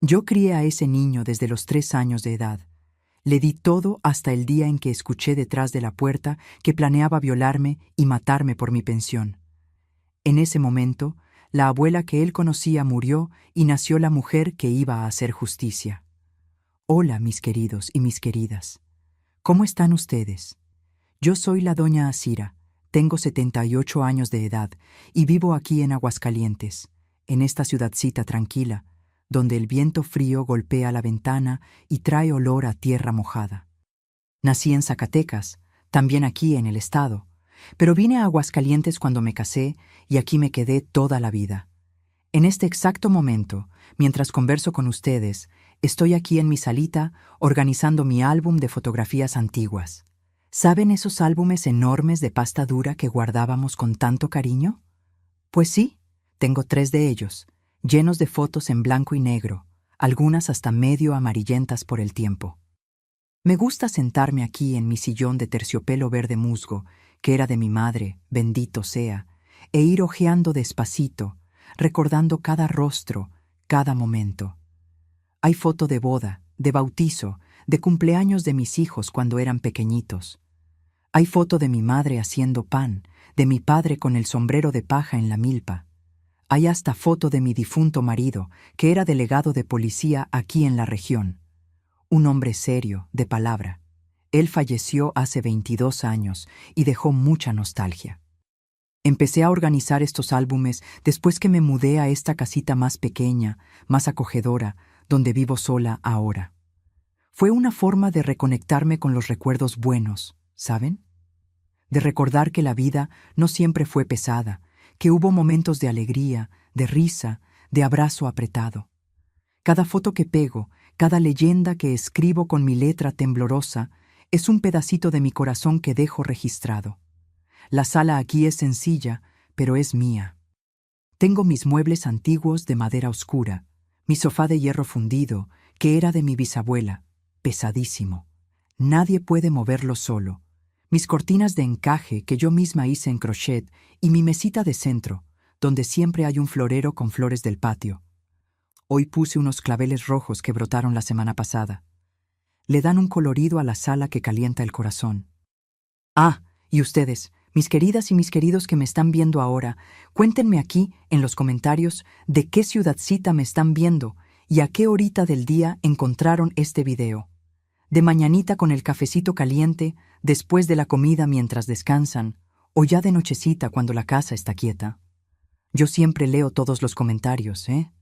Yo crié a ese niño desde los 3 años de edad. Le di todo hasta el día en que escuché detrás de la puerta que planeaba violarme y matarme por mi pensión. En ese momento, la abuela que él conocía murió y nació la mujer que iba a hacer justicia. Hola, mis queridos y mis queridas. ¿Cómo están ustedes? Yo soy la doña Asira, tengo 78 años de edad y vivo aquí en Aguascalientes, en esta ciudadcita tranquila, donde el viento frío golpea la ventana y trae olor a tierra mojada. Nací en Zacatecas, también aquí en el estado, pero vine a Aguascalientes cuando me casé y aquí me quedé toda la vida. En este exacto momento, mientras converso con ustedes, estoy aquí en mi salita organizando mi álbum de fotografías antiguas. ¿Saben esos álbumes enormes de pasta dura que guardábamos con tanto cariño? Pues sí, tengo 3 de ellos, llenos de fotos en blanco y negro, algunas hasta medio amarillentas por el tiempo. Me gusta sentarme aquí en mi sillón de terciopelo verde musgo, que era de mi madre, bendito sea, e ir hojeando despacito, recordando cada rostro, cada momento. Hay foto de boda, de bautizo, de cumpleaños de mis hijos cuando eran pequeñitos. Hay foto de mi madre haciendo pan, de mi padre con el sombrero de paja en la milpa. Hay hasta foto de mi difunto marido, que era delegado de policía aquí en la región. Un hombre serio, de palabra. Él falleció hace 22 años y dejó mucha nostalgia. Empecé a organizar estos álbumes después que me mudé a esta casita más pequeña, más acogedora, donde vivo sola ahora. Fue una forma de reconectarme con los recuerdos buenos, ¿saben? De recordar que la vida no siempre fue pesada, que hubo momentos de alegría, de risa, de abrazo apretado. Cada foto que pego, cada leyenda que escribo con mi letra temblorosa, es un pedacito de mi corazón que dejo registrado. La sala aquí es sencilla, pero es mía. Tengo mis muebles antiguos de madera oscura, mi sofá de hierro fundido, que era de mi bisabuela, pesadísimo. Nadie puede moverlo solo. Mis cortinas de encaje que yo misma hice en crochet y mi mesita de centro, donde siempre hay un florero con flores del patio. Hoy puse unos claveles rojos que brotaron la semana pasada. Le dan un colorido a la sala que calienta el corazón. Ah, y ustedes, mis queridas y mis queridos que me están viendo ahora, cuéntenme aquí, en los comentarios, de qué ciudadcita me están viendo y a qué horita del día encontraron este video. De mañanita con el cafecito caliente, después de la comida mientras descansan, o ya de nochecita cuando la casa está quieta. Yo siempre leo todos los comentarios, ¿eh?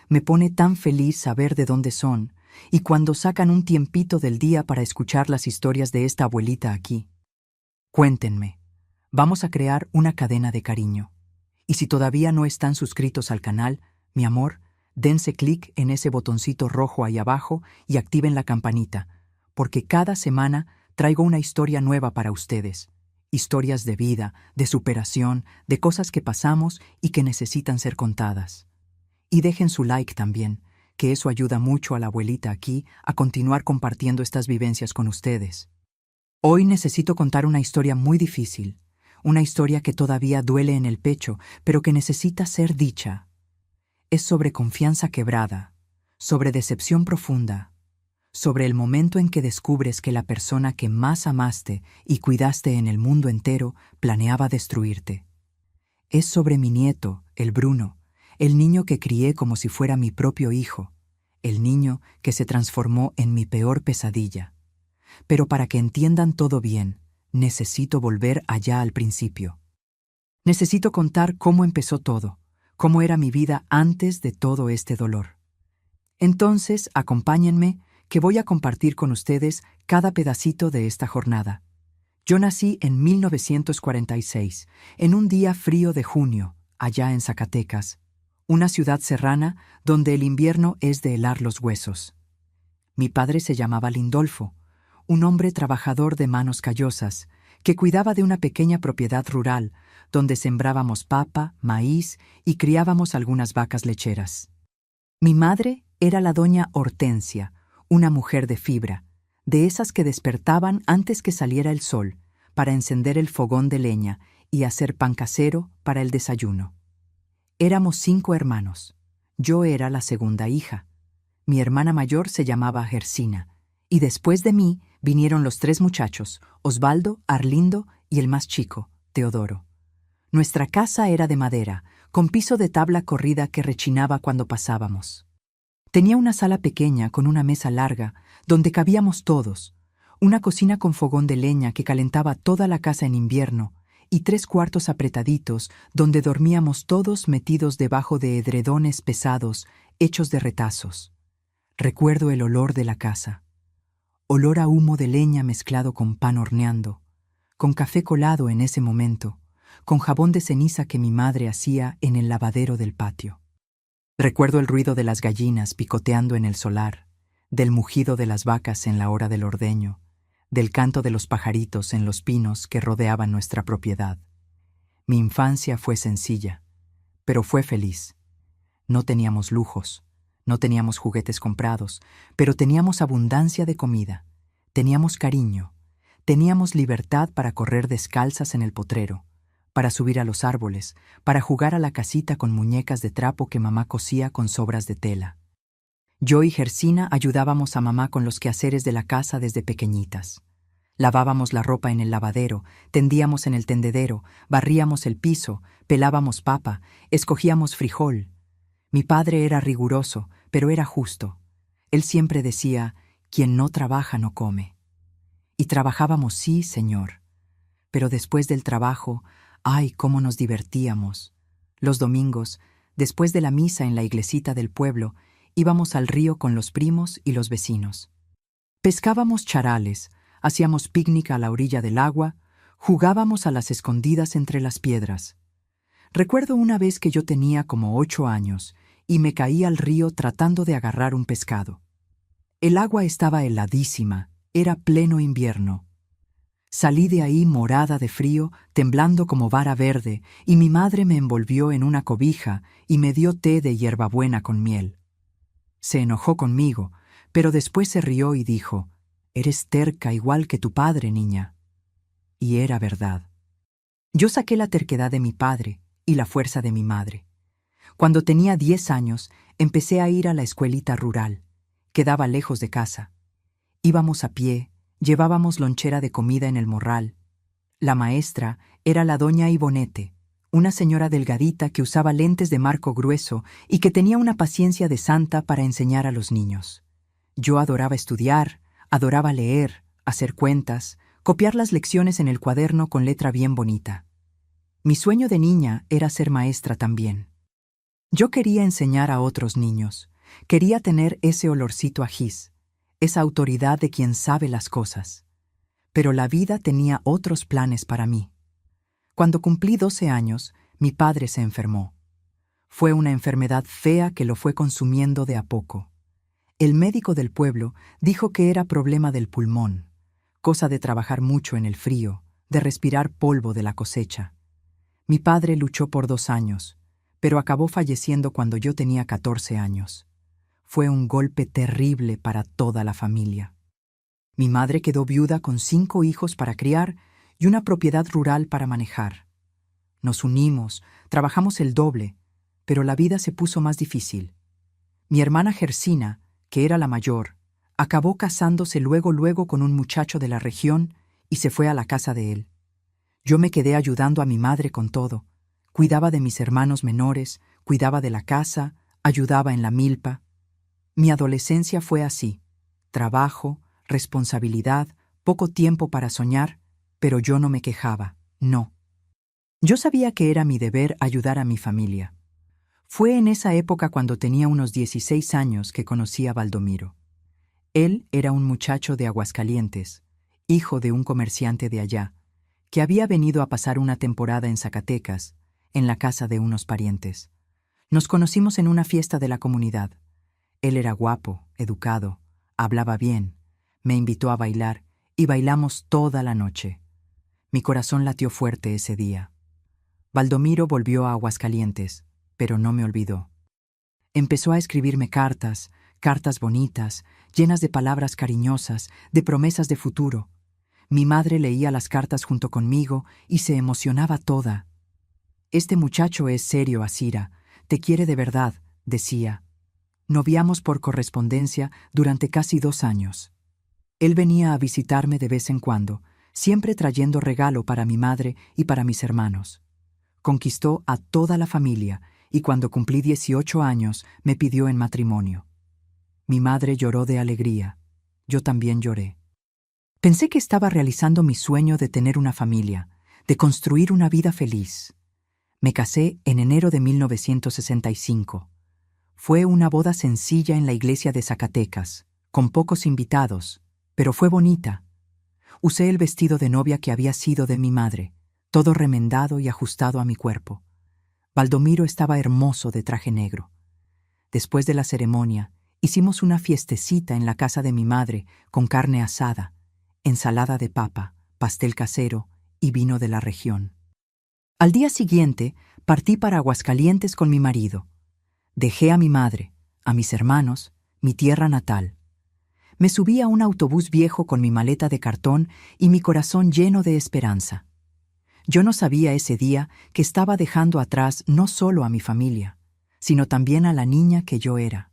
Me pone tan feliz saber de dónde son, y cuando sacan un tiempito del día para escuchar las historias de esta abuelita aquí. Cuéntenme, vamos a crear una cadena de cariño. Y si todavía no están suscritos al canal, mi amor, dense clic en ese botoncito rojo ahí abajo y activen la campanita, porque cada semana traigo una historia nueva para ustedes. Historias de vida, de superación, de cosas que pasamos y que necesitan ser contadas. Y dejen su like también, que eso ayuda mucho a la abuelita aquí a continuar compartiendo estas vivencias con ustedes. Hoy necesito contar una historia muy difícil, una historia que todavía duele en el pecho, pero que necesita ser dicha. Es sobre confianza quebrada, sobre decepción profunda, sobre el momento en que descubres que la persona que más amaste y cuidaste en el mundo entero planeaba destruirte. Es sobre mi nieto, el Bruno, el niño que crié como si fuera mi propio hijo, el niño que se transformó en mi peor pesadilla. Pero para que entiendan todo bien, necesito volver allá al principio. Necesito contar cómo empezó todo, cómo era mi vida antes de todo este dolor. Entonces, acompáñenme, que voy a compartir con ustedes cada pedacito de esta jornada. Yo nací en 1946, en un día frío de junio, allá en Zacatecas, una ciudad serrana donde el invierno es de helar los huesos. Mi padre se llamaba Lindolfo, un hombre trabajador de manos callosas, que cuidaba de una pequeña propiedad rural, donde sembrábamos papa, maíz y criábamos algunas vacas lecheras. Mi madre era la doña Hortensia, una mujer de fibra, de esas que despertaban antes que saliera el sol, para encender el fogón de leña y hacer pan casero para el desayuno. Éramos 5 hermanos. Yo era la segunda hija. Mi hermana mayor se llamaba Gersina, y después de mí vinieron los 3 muchachos, Osvaldo, Arlindo y el más chico, Teodoro. Nuestra casa era de madera, con piso de tabla corrida que rechinaba cuando pasábamos. Tenía una sala pequeña con una mesa larga, donde cabíamos todos, una cocina con fogón de leña que calentaba toda la casa en invierno, y 3 cuartos apretaditos donde dormíamos todos metidos debajo de edredones pesados hechos de retazos. Recuerdo el olor de la casa. Olor a humo de leña mezclado con pan horneando, con café colado en ese momento, con jabón de ceniza que mi madre hacía en el lavadero del patio. Recuerdo el ruido de las gallinas picoteando en el solar, del mugido de las vacas en la hora del ordeño, del canto de los pajaritos en los pinos que rodeaban nuestra propiedad. Mi infancia fue sencilla, pero fue feliz. No teníamos lujos, no teníamos juguetes comprados, pero teníamos abundancia de comida, teníamos cariño, teníamos libertad para correr descalzas en el potrero, para subir a los árboles, para jugar a la casita con muñecas de trapo que mamá cosía con sobras de tela. Yo y Gersina ayudábamos a mamá con los quehaceres de la casa desde pequeñitas. Lavábamos la ropa en el lavadero, tendíamos en el tendedero, barríamos el piso, pelábamos papa, escogíamos frijol. Mi padre era riguroso, pero era justo. Él siempre decía, quien no trabaja no come. Y trabajábamos, sí, señor. Pero después del trabajo, ¡ay, cómo nos divertíamos! Los domingos, después de la misa en la iglesita del pueblo, íbamos al río con los primos y los vecinos. Pescábamos charales, hacíamos picnic a la orilla del agua, jugábamos a las escondidas entre las piedras. Recuerdo una vez que yo tenía como 8 años y me caí al río tratando de agarrar un pescado. El agua estaba heladísima, era pleno invierno. Salí de ahí morada de frío, temblando como vara verde, y mi madre me envolvió en una cobija y me dio té de hierbabuena con miel. Se enojó conmigo, pero después se rió y dijo, «Eres terca igual que tu padre, niña». Y era verdad. Yo saqué la terquedad de mi padre y la fuerza de mi madre. Cuando tenía 10 años, empecé a ir a la escuelita rural. Quedaba lejos de casa. Íbamos a pie, llevábamos lonchera de comida en el morral. La maestra era la doña Ibonete, una señora delgadita que usaba lentes de marco grueso y que tenía una paciencia de santa para enseñar a los niños. Yo adoraba estudiar, adoraba leer, hacer cuentas, copiar las lecciones en el cuaderno con letra bien bonita. Mi sueño de niña era ser maestra también. Yo quería enseñar a otros niños, quería tener ese olorcito a gis, esa autoridad de quien sabe las cosas. Pero la vida tenía otros planes para mí. Cuando cumplí 12 años, mi padre se enfermó. Fue una enfermedad fea que lo fue consumiendo de a poco. El médico del pueblo dijo que era problema del pulmón, cosa de trabajar mucho en el frío, de respirar polvo de la cosecha. Mi padre luchó por 2 años, pero acabó falleciendo cuando yo tenía 14 años. Fue un golpe terrible para toda la familia. Mi madre quedó viuda con 5 hijos para criar y una propiedad rural para manejar. Nos unimos, trabajamos el doble, pero la vida se puso más difícil. Mi hermana Gersina, que era la mayor, acabó casándose luego con un muchacho de la región y se fue a la casa de él. Yo me quedé ayudando a mi madre con todo. Cuidaba de mis hermanos menores, cuidaba de la casa, ayudaba en la milpa. Mi adolescencia fue así: trabajo, responsabilidad, poco tiempo para soñar, pero yo no me quejaba, no. Yo sabía que era mi deber ayudar a mi familia. Fue en esa época cuando tenía unos 16 años que conocí a Baldomiro. Él era un muchacho de Aguascalientes, hijo de un comerciante de allá, que había venido a pasar una temporada en Zacatecas, en la casa de unos parientes. Nos conocimos en una fiesta de la comunidad. Él era guapo, educado, hablaba bien, me invitó a bailar y bailamos toda la noche. Mi corazón latió fuerte ese día. Baldomiro volvió a Aguascalientes, pero no me olvidó. Empezó a escribirme cartas, cartas bonitas, llenas de palabras cariñosas, de promesas de futuro. Mi madre leía las cartas junto conmigo y se emocionaba toda. «Este muchacho es serio, Asira, te quiere de verdad», decía. noviamos por correspondencia durante casi 2 años. Él venía a visitarme de vez en cuando, siempre trayendo regalo para mi madre y para mis hermanos. Conquistó a toda la familia y cuando cumplí 18 años me pidió en matrimonio. Mi madre lloró de alegría. Yo también lloré. Pensé que estaba realizando mi sueño de tener una familia, de construir una vida feliz. Me casé en enero de 1965. Fue una boda sencilla en la iglesia de Zacatecas, con pocos invitados, pero fue bonita. Usé el vestido de novia que había sido de mi madre, todo remendado y ajustado a mi cuerpo. Baldomiro estaba hermoso de traje negro. Después de la ceremonia, hicimos una fiestecita en la casa de mi madre con carne asada, ensalada de papa, pastel casero y vino de la región. Al día siguiente, partí para Aguascalientes con mi marido. Dejé a mi madre, a mis hermanos, mi tierra natal. Me subí a un autobús viejo con mi maleta de cartón y mi corazón lleno de esperanza. Yo no sabía ese día que estaba dejando atrás no solo a mi familia, sino también a la niña que yo era.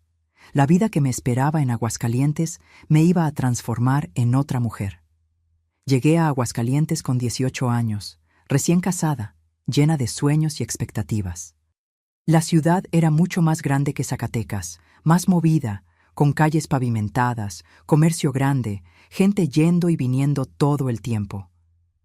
La vida que me esperaba en Aguascalientes me iba a transformar en otra mujer. Llegué a Aguascalientes con 18 años, recién casada, llena de sueños y expectativas. La ciudad era mucho más grande que Zacatecas, más movida, con calles pavimentadas, comercio grande, gente yendo y viniendo todo el tiempo.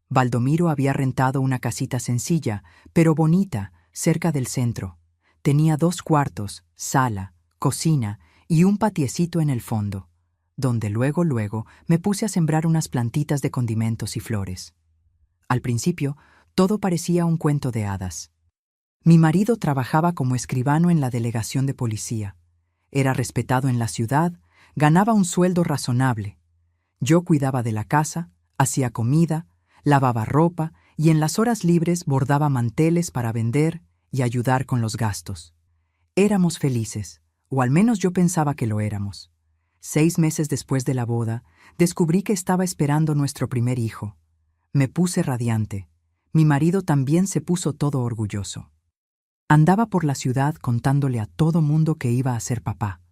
Baldomiro había rentado una casita sencilla, pero bonita, cerca del centro. Tenía 2 cuartos, sala, cocina y un patiecito en el fondo, donde luego me puse a sembrar unas plantitas de condimentos y flores. Al principio, todo parecía un cuento de hadas. Mi marido trabajaba como escribano en la delegación de policía. Era respetado en la ciudad, ganaba un sueldo razonable. Yo cuidaba de la casa, hacía comida, lavaba ropa y en las horas libres bordaba manteles para vender y ayudar con los gastos. Éramos felices, o al menos yo pensaba que lo éramos. 6 meses después de la boda, descubrí que estaba esperando nuestro primer hijo. Me puse radiante. Mi marido también se puso todo orgulloso. Andaba por la ciudad contándole a todo mundo que iba a ser papá.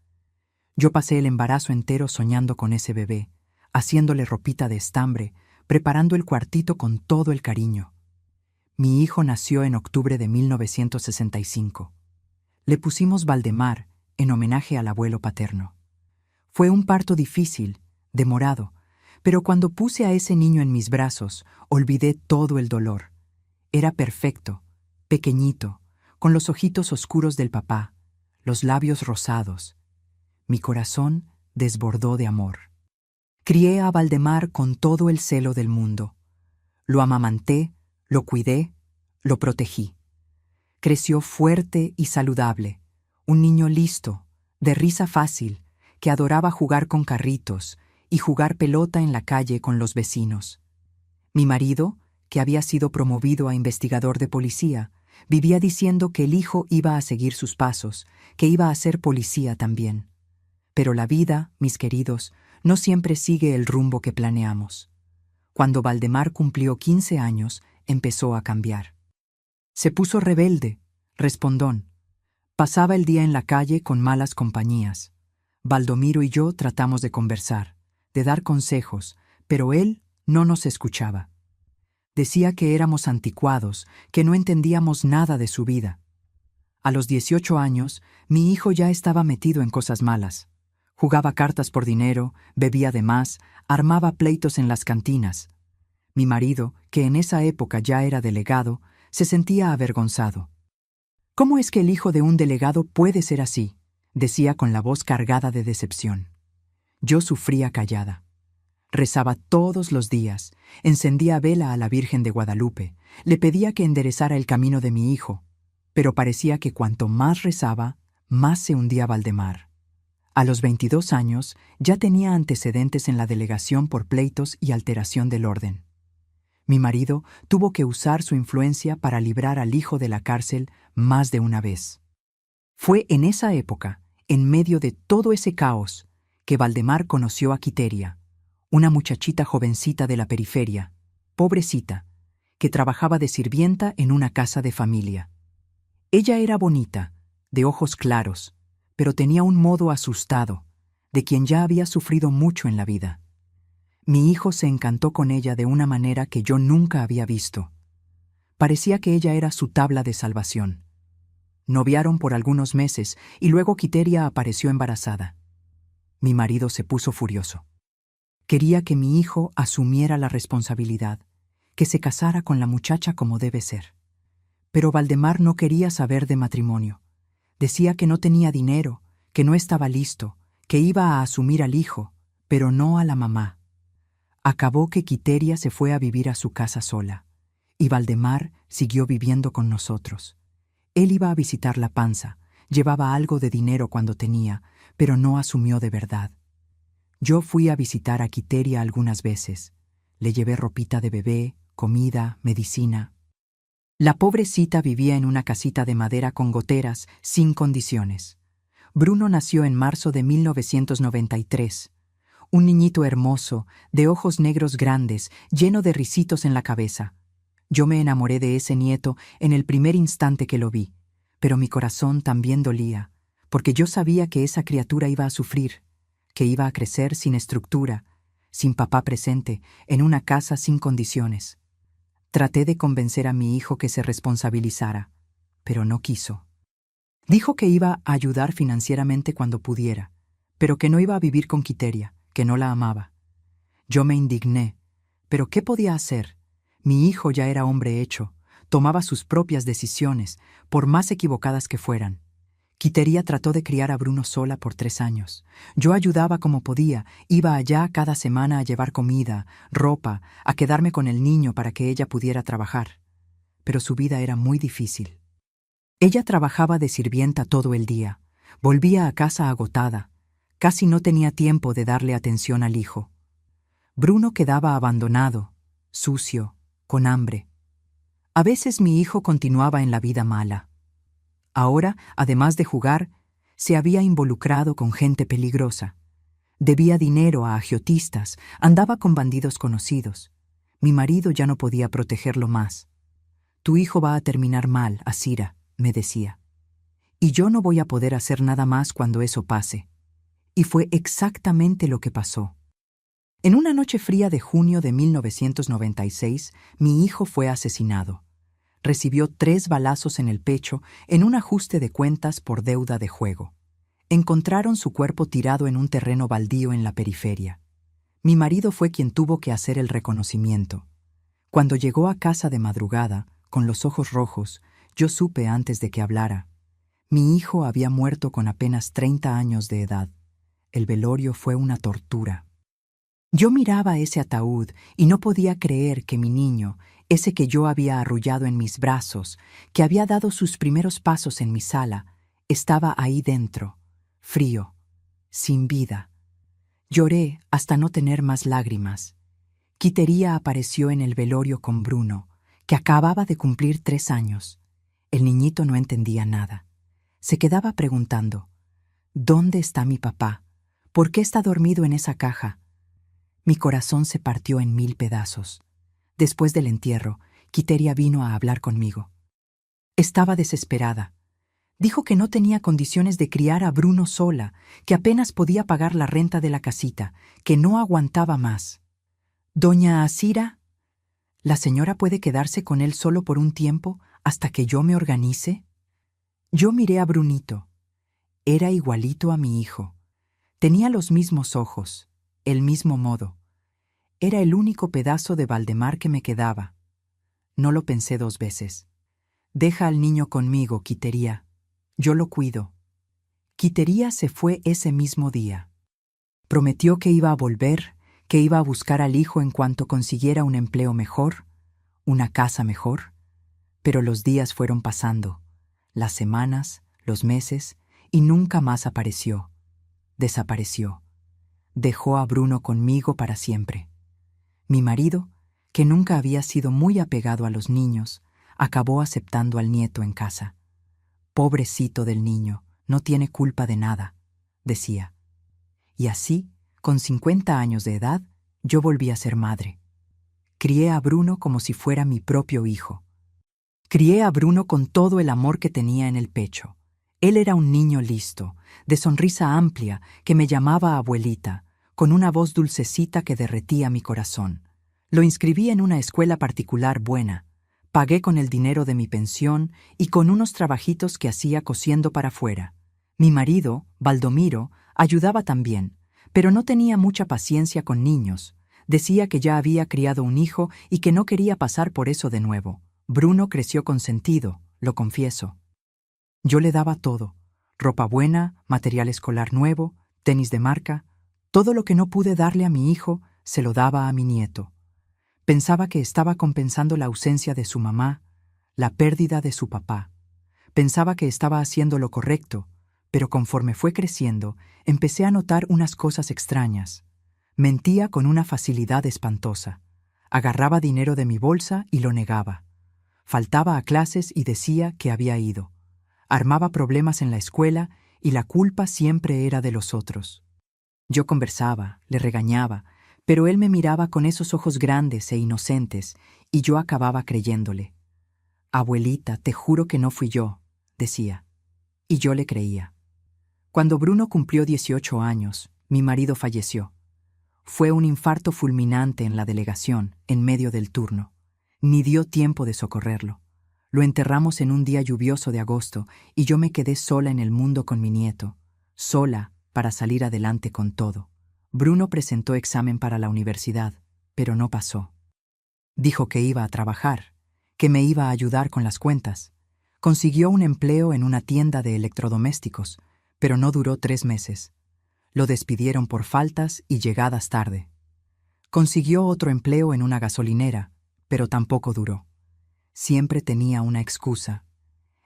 Yo pasé el embarazo entero soñando con ese bebé, haciéndole ropita de estambre, preparando el cuartito con todo el cariño. Mi hijo nació en octubre de 1965. Le pusimos Valdemar, en homenaje al abuelo paterno. Fue un parto difícil, demorado, pero cuando puse a ese niño en mis brazos, olvidé todo el dolor. Era perfecto, pequeñito, con los ojitos oscuros del papá, los labios rosados. Mi corazón desbordó de amor. Crié a Valdemar con todo el celo del mundo. Lo amamanté, lo cuidé, lo protegí. Creció fuerte y saludable, un niño listo, de risa fácil, que adoraba jugar con carritos y jugar pelota en la calle con los vecinos. Mi marido, que había sido promovido a investigador de policía, vivía diciendo que el hijo iba a seguir sus pasos, que iba a ser policía también. Pero la vida, mis queridos, no siempre sigue el rumbo que planeamos. Cuando Valdemar cumplió 15 años, empezó a cambiar. Se puso rebelde, respondón. Pasaba el día en la calle con malas compañías. Baldomiro y yo tratamos de conversar, de dar consejos, pero él no nos escuchaba. Decía que éramos anticuados, que no entendíamos nada de su vida. A los 18 años, mi hijo ya estaba metido en cosas malas. Jugaba cartas por dinero, bebía de más, armaba pleitos en las cantinas. Mi marido, que en esa época ya era delegado, se sentía avergonzado. ¿Cómo es que el hijo de un delegado puede ser así?, decía con la voz cargada de decepción. Yo sufría callada. Rezaba todos los días, encendía vela a la Virgen de Guadalupe, le pedía que enderezara el camino de mi hijo, pero parecía que cuanto más rezaba, más se hundía Valdemar. A los 22 años ya tenía antecedentes en la delegación por pleitos y alteración del orden. Mi marido tuvo que usar su influencia para librar al hijo de la cárcel más de una vez. Fue en esa época, en medio de todo ese caos, que Valdemar conoció a Quiteria, una muchachita jovencita de la periferia, pobrecita, que trabajaba de sirvienta en una casa de familia. Ella era bonita, de ojos claros, pero tenía un modo asustado, de quien ya había sufrido mucho en la vida. Mi hijo se encantó con ella de una manera que yo nunca había visto. Parecía que ella era su tabla de salvación. Noviaron por algunos meses y luego Quiteria apareció embarazada. Mi marido se puso furioso. Quería que mi hijo asumiera la responsabilidad, que se casara con la muchacha como debe ser. Pero Valdemar no quería saber de matrimonio. Decía que no tenía dinero, que no estaba listo, que iba a asumir al hijo, pero no a la mamá. Acabó que Quiteria se fue a vivir a su casa sola, y Valdemar siguió viviendo con nosotros. Él iba a visitar La Panza, llevaba algo de dinero cuando tenía, pero no asumió de verdad. Yo fui a visitar a Quiteria algunas veces. Le llevé ropita de bebé, comida, medicina. La pobrecita vivía en una casita de madera con goteras, sin condiciones. Bruno nació en marzo de 1993. Un niñito hermoso, de ojos negros grandes, lleno de risitos en la cabeza. Yo me enamoré de ese nieto en el primer instante que lo vi, pero mi corazón también dolía, porque yo sabía que esa criatura iba a sufrir, que iba a crecer sin estructura, sin papá presente, en una casa sin condiciones. Traté de convencer a mi hijo que se responsabilizara, pero no quiso. Dijo que iba a ayudar financieramente cuando pudiera, pero que no iba a vivir con Quiteria, que no la amaba. Yo me indigné, pero ¿qué podía hacer? Mi hijo ya era hombre hecho, tomaba sus propias decisiones, por más equivocadas que fueran. Quiteria trató de criar a Bruno sola por 3 años. Yo ayudaba como podía, iba allá cada semana a llevar comida, ropa, a quedarme con el niño para que ella pudiera trabajar. Pero su vida era muy difícil. Ella trabajaba de sirvienta todo el día, volvía a casa agotada, casi no tenía tiempo de darle atención al hijo. Bruno quedaba abandonado, sucio, con hambre. A veces mi hijo continuaba en la vida mala. Ahora, además de jugar, se había involucrado con gente peligrosa. Debía dinero a agiotistas, andaba con bandidos conocidos. Mi marido ya no podía protegerlo más. Tu hijo va a terminar mal, Asira, me decía. Y yo no voy a poder hacer nada más cuando eso pase. Y fue exactamente lo que pasó. En una noche fría de junio de 1996, mi hijo fue asesinado. Recibió 3 balazos en el pecho en un ajuste de cuentas por deuda de juego. Encontraron su cuerpo tirado en un terreno baldío en la periferia. Mi marido fue quien tuvo que hacer el reconocimiento. Cuando llegó a casa de madrugada, con los ojos rojos, yo supe antes de que hablara. Mi hijo había muerto con apenas 30 años de edad. El velorio fue una tortura. Yo miraba ese ataúd y no podía creer que mi niño, ese que yo había arrullado en mis brazos, que había dado sus primeros pasos en mi sala, estaba ahí dentro, frío, sin vida. Lloré hasta no tener más lágrimas. Quiteria apareció en el velorio con Bruno, que acababa de cumplir 3 años. El niñito no entendía nada. Se quedaba preguntando, ¿dónde está mi papá? ¿Por qué está dormido en esa caja? Mi corazón se partió en 1000 pedazos. Después del entierro, Quiteria vino a hablar conmigo. Estaba desesperada. Dijo que no tenía condiciones de criar a Bruno sola, que apenas podía pagar la renta de la casita, que no aguantaba más. «Doña Asira, ¿la señora puede quedarse con él solo por un tiempo hasta que yo me organice?» Yo miré a Brunito. Era igualito a mi hijo. Tenía los mismos ojos, el mismo modo. Era el único pedazo de Valdemar que me quedaba. No lo pensé 2 veces. «Deja al niño conmigo, Quiteria. Yo lo cuido». Quiteria se fue ese mismo día. Prometió que iba a volver, que iba a buscar al hijo en cuanto consiguiera un empleo mejor, una casa mejor. Pero los días fueron pasando, las semanas, los meses, y nunca más apareció. Desapareció. Dejó a Bruno conmigo para siempre. Mi marido, que nunca había sido muy apegado a los niños, acabó aceptando al nieto en casa. «Pobrecito del niño, no tiene culpa de nada», decía. Y así, con 50 años de edad, yo volví a ser madre. Crié a Bruno como si fuera mi propio hijo. Crié a Bruno con todo el amor que tenía en el pecho. Él era un niño listo, de sonrisa amplia, que me llamaba abuelita, con una voz dulcecita que derretía mi corazón. Lo inscribí en una escuela particular buena. Pagué con el dinero de mi pensión y con unos trabajitos que hacía cosiendo para afuera. Mi marido, Baldomiro, ayudaba también, pero no tenía mucha paciencia con niños. Decía que ya había criado un hijo y que no quería pasar por eso de nuevo. Bruno creció consentido, lo confieso. Yo le daba todo: ropa buena, material escolar nuevo, tenis de marca. Todo lo que no pude darle a mi hijo, se lo daba a mi nieto. Pensaba que estaba compensando la ausencia de su mamá, la pérdida de su papá. Pensaba que estaba haciendo lo correcto, pero conforme fue creciendo, empecé a notar unas cosas extrañas. Mentía con una facilidad espantosa. Agarraba dinero de mi bolsa y lo negaba. Faltaba a clases y decía que había ido. Armaba problemas en la escuela y la culpa siempre era de los otros. Yo conversaba, le regañaba, pero él me miraba con esos ojos grandes e inocentes y yo acababa creyéndole. «Abuelita, te juro que no fui yo», decía. Y yo le creía. Cuando Bruno cumplió 18 años, mi marido falleció. Fue un infarto fulminante en la delegación, en medio del turno. Ni dio tiempo de socorrerlo. Lo enterramos en un día lluvioso de agosto y yo me quedé sola en el mundo con mi nieto, sola para salir adelante con todo. Bruno presentó examen para la universidad, pero no pasó. Dijo que iba a trabajar, que me iba a ayudar con las cuentas. Consiguió un empleo en una tienda de electrodomésticos, pero no duró 3 meses. Lo despidieron por faltas y llegadas tarde. Consiguió otro empleo en una gasolinera, pero tampoco duró. Siempre tenía una excusa.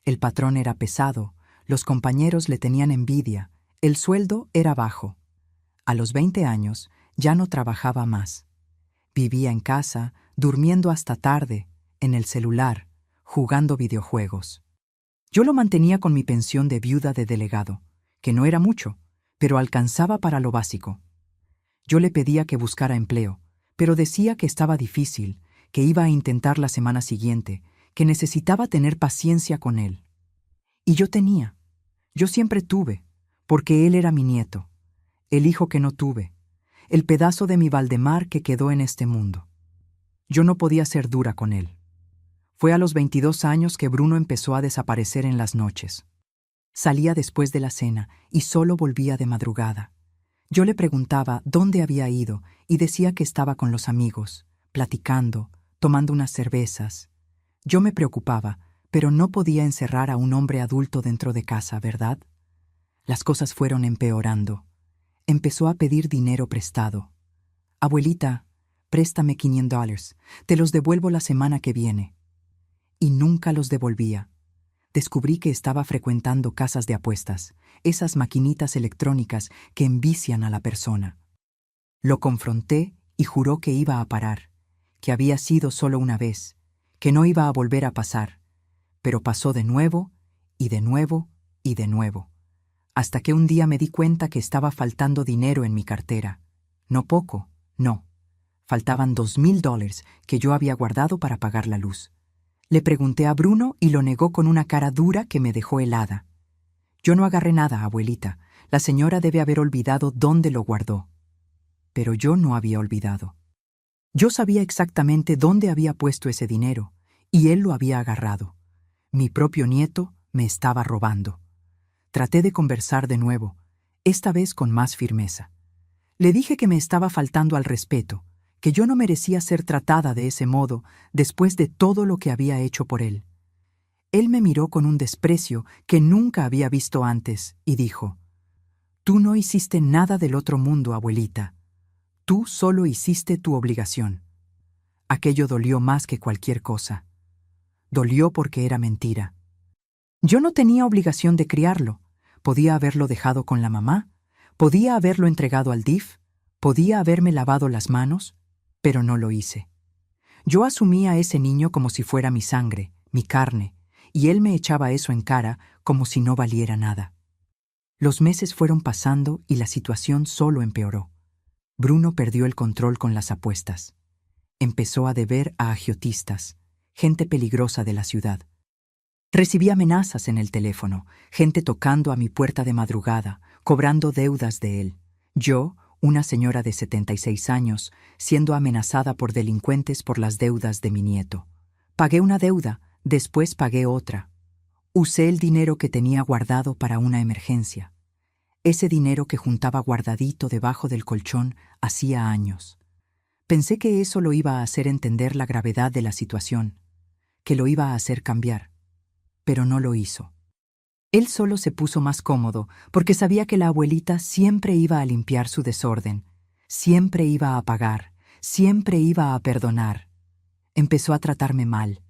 El patrón era pesado, los compañeros le tenían envidia, el sueldo era bajo. A los 20 años ya no trabajaba más. Vivía en casa, durmiendo hasta tarde, en el celular, jugando videojuegos. Yo lo mantenía con mi pensión de viuda de delegado, que no era mucho, pero alcanzaba para lo básico. Yo le pedía que buscara empleo, pero decía que estaba difícil, que iba a intentar la semana siguiente, que necesitaba tener paciencia con él. Y yo siempre tuve, porque él era mi nieto, el hijo que no tuve, el pedazo de mi Valdemar que quedó en este mundo. Yo no podía ser dura con él. Fue a los 22 años que Bruno empezó a desaparecer en las noches. Salía después de la cena y solo volvía de madrugada. Yo le preguntaba dónde había ido y decía que estaba con los amigos, platicando, tomando unas cervezas. Yo me preocupaba, pero no podía encerrar a un hombre adulto dentro de casa, ¿verdad? Las cosas fueron empeorando. Empezó a pedir dinero prestado. «Abuelita, préstame $500, te los devuelvo la semana que viene». Y nunca los devolvía. Descubrí que estaba frecuentando casas de apuestas, esas maquinitas electrónicas que envician a la persona. Lo confronté y juró que iba a parar, que había sido solo una vez, que no iba a volver a pasar, pero pasó de nuevo, y de nuevo, y de nuevo, hasta que un día me di cuenta que estaba faltando dinero en mi cartera. No poco, no. Faltaban $2,000 que yo había guardado para pagar la luz. Le pregunté a Bruno y lo negó con una cara dura que me dejó helada. «Yo no agarré nada, abuelita. La señora debe haber olvidado dónde lo guardó». Pero yo no había olvidado. Yo sabía exactamente dónde había puesto ese dinero, y él lo había agarrado. Mi propio nieto me estaba robando. Traté de conversar de nuevo, esta vez con más firmeza. Le dije que me estaba faltando al respeto, que yo no merecía ser tratada de ese modo después de todo lo que había hecho por él. Él me miró con un desprecio que nunca había visto antes y dijo: «Tú no hiciste nada del otro mundo, abuelita. Tú solo hiciste tu obligación». Aquello dolió más que cualquier cosa. Dolió porque era mentira. Yo no tenía obligación de criarlo. Podía haberlo dejado con la mamá, podía haberlo entregado al DIF, podía haberme lavado las manos, pero no lo hice. Yo asumía a ese niño como si fuera mi sangre, mi carne, y él me echaba eso en cara como si no valiera nada. Los meses fueron pasando y la situación solo empeoró. Bruno perdió el control con las apuestas. Empezó a deber a agiotistas, gente peligrosa de la ciudad. Recibí amenazas en el teléfono, gente tocando a mi puerta de madrugada, cobrando deudas de él. Yo, una señora de 76 años, siendo amenazada por delincuentes por las deudas de mi nieto. Pagué una deuda, después pagué otra. Usé el dinero que tenía guardado para una emergencia. Ese dinero que juntaba guardadito debajo del colchón hacía años. Pensé que eso lo iba a hacer entender la gravedad de la situación, que lo iba a hacer cambiar. Pero no lo hizo. Él solo se puso más cómodo porque sabía que la abuelita siempre iba a limpiar su desorden, siempre iba a pagar, siempre iba a perdonar. Empezó a tratarme mal.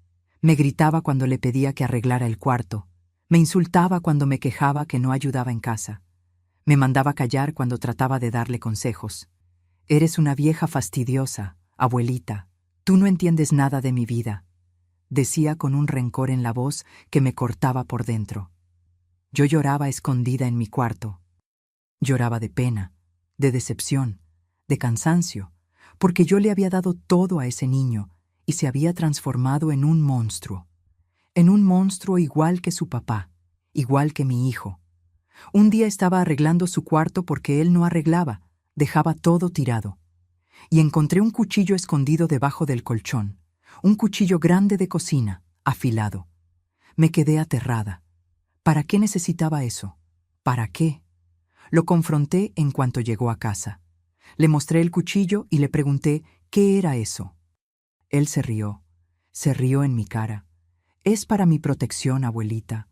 Me gritaba cuando le pedía que arreglara el cuarto. Me insultaba cuando me quejaba que no ayudaba en casa. Me mandaba callar cuando trataba de darle consejos. Eres una vieja fastidiosa, abuelita. Tú no entiendes nada de mi vida, decía con un rencor en la voz que me cortaba por dentro. Yo lloraba escondida en mi cuarto. Lloraba de pena, de decepción, de cansancio, porque yo le había dado todo a ese niño y se había transformado en un monstruo igual que su papá, igual que mi hijo. Un día estaba arreglando su cuarto porque él no arreglaba, dejaba todo tirado. Y encontré un cuchillo escondido debajo del colchón, un cuchillo grande de cocina, afilado. Me quedé aterrada. ¿Para qué necesitaba eso? ¿Para qué? Lo confronté en cuanto llegó a casa. Le mostré el cuchillo y le pregunté qué era eso. Él se rió en mi cara. Es para mi protección, abuelita.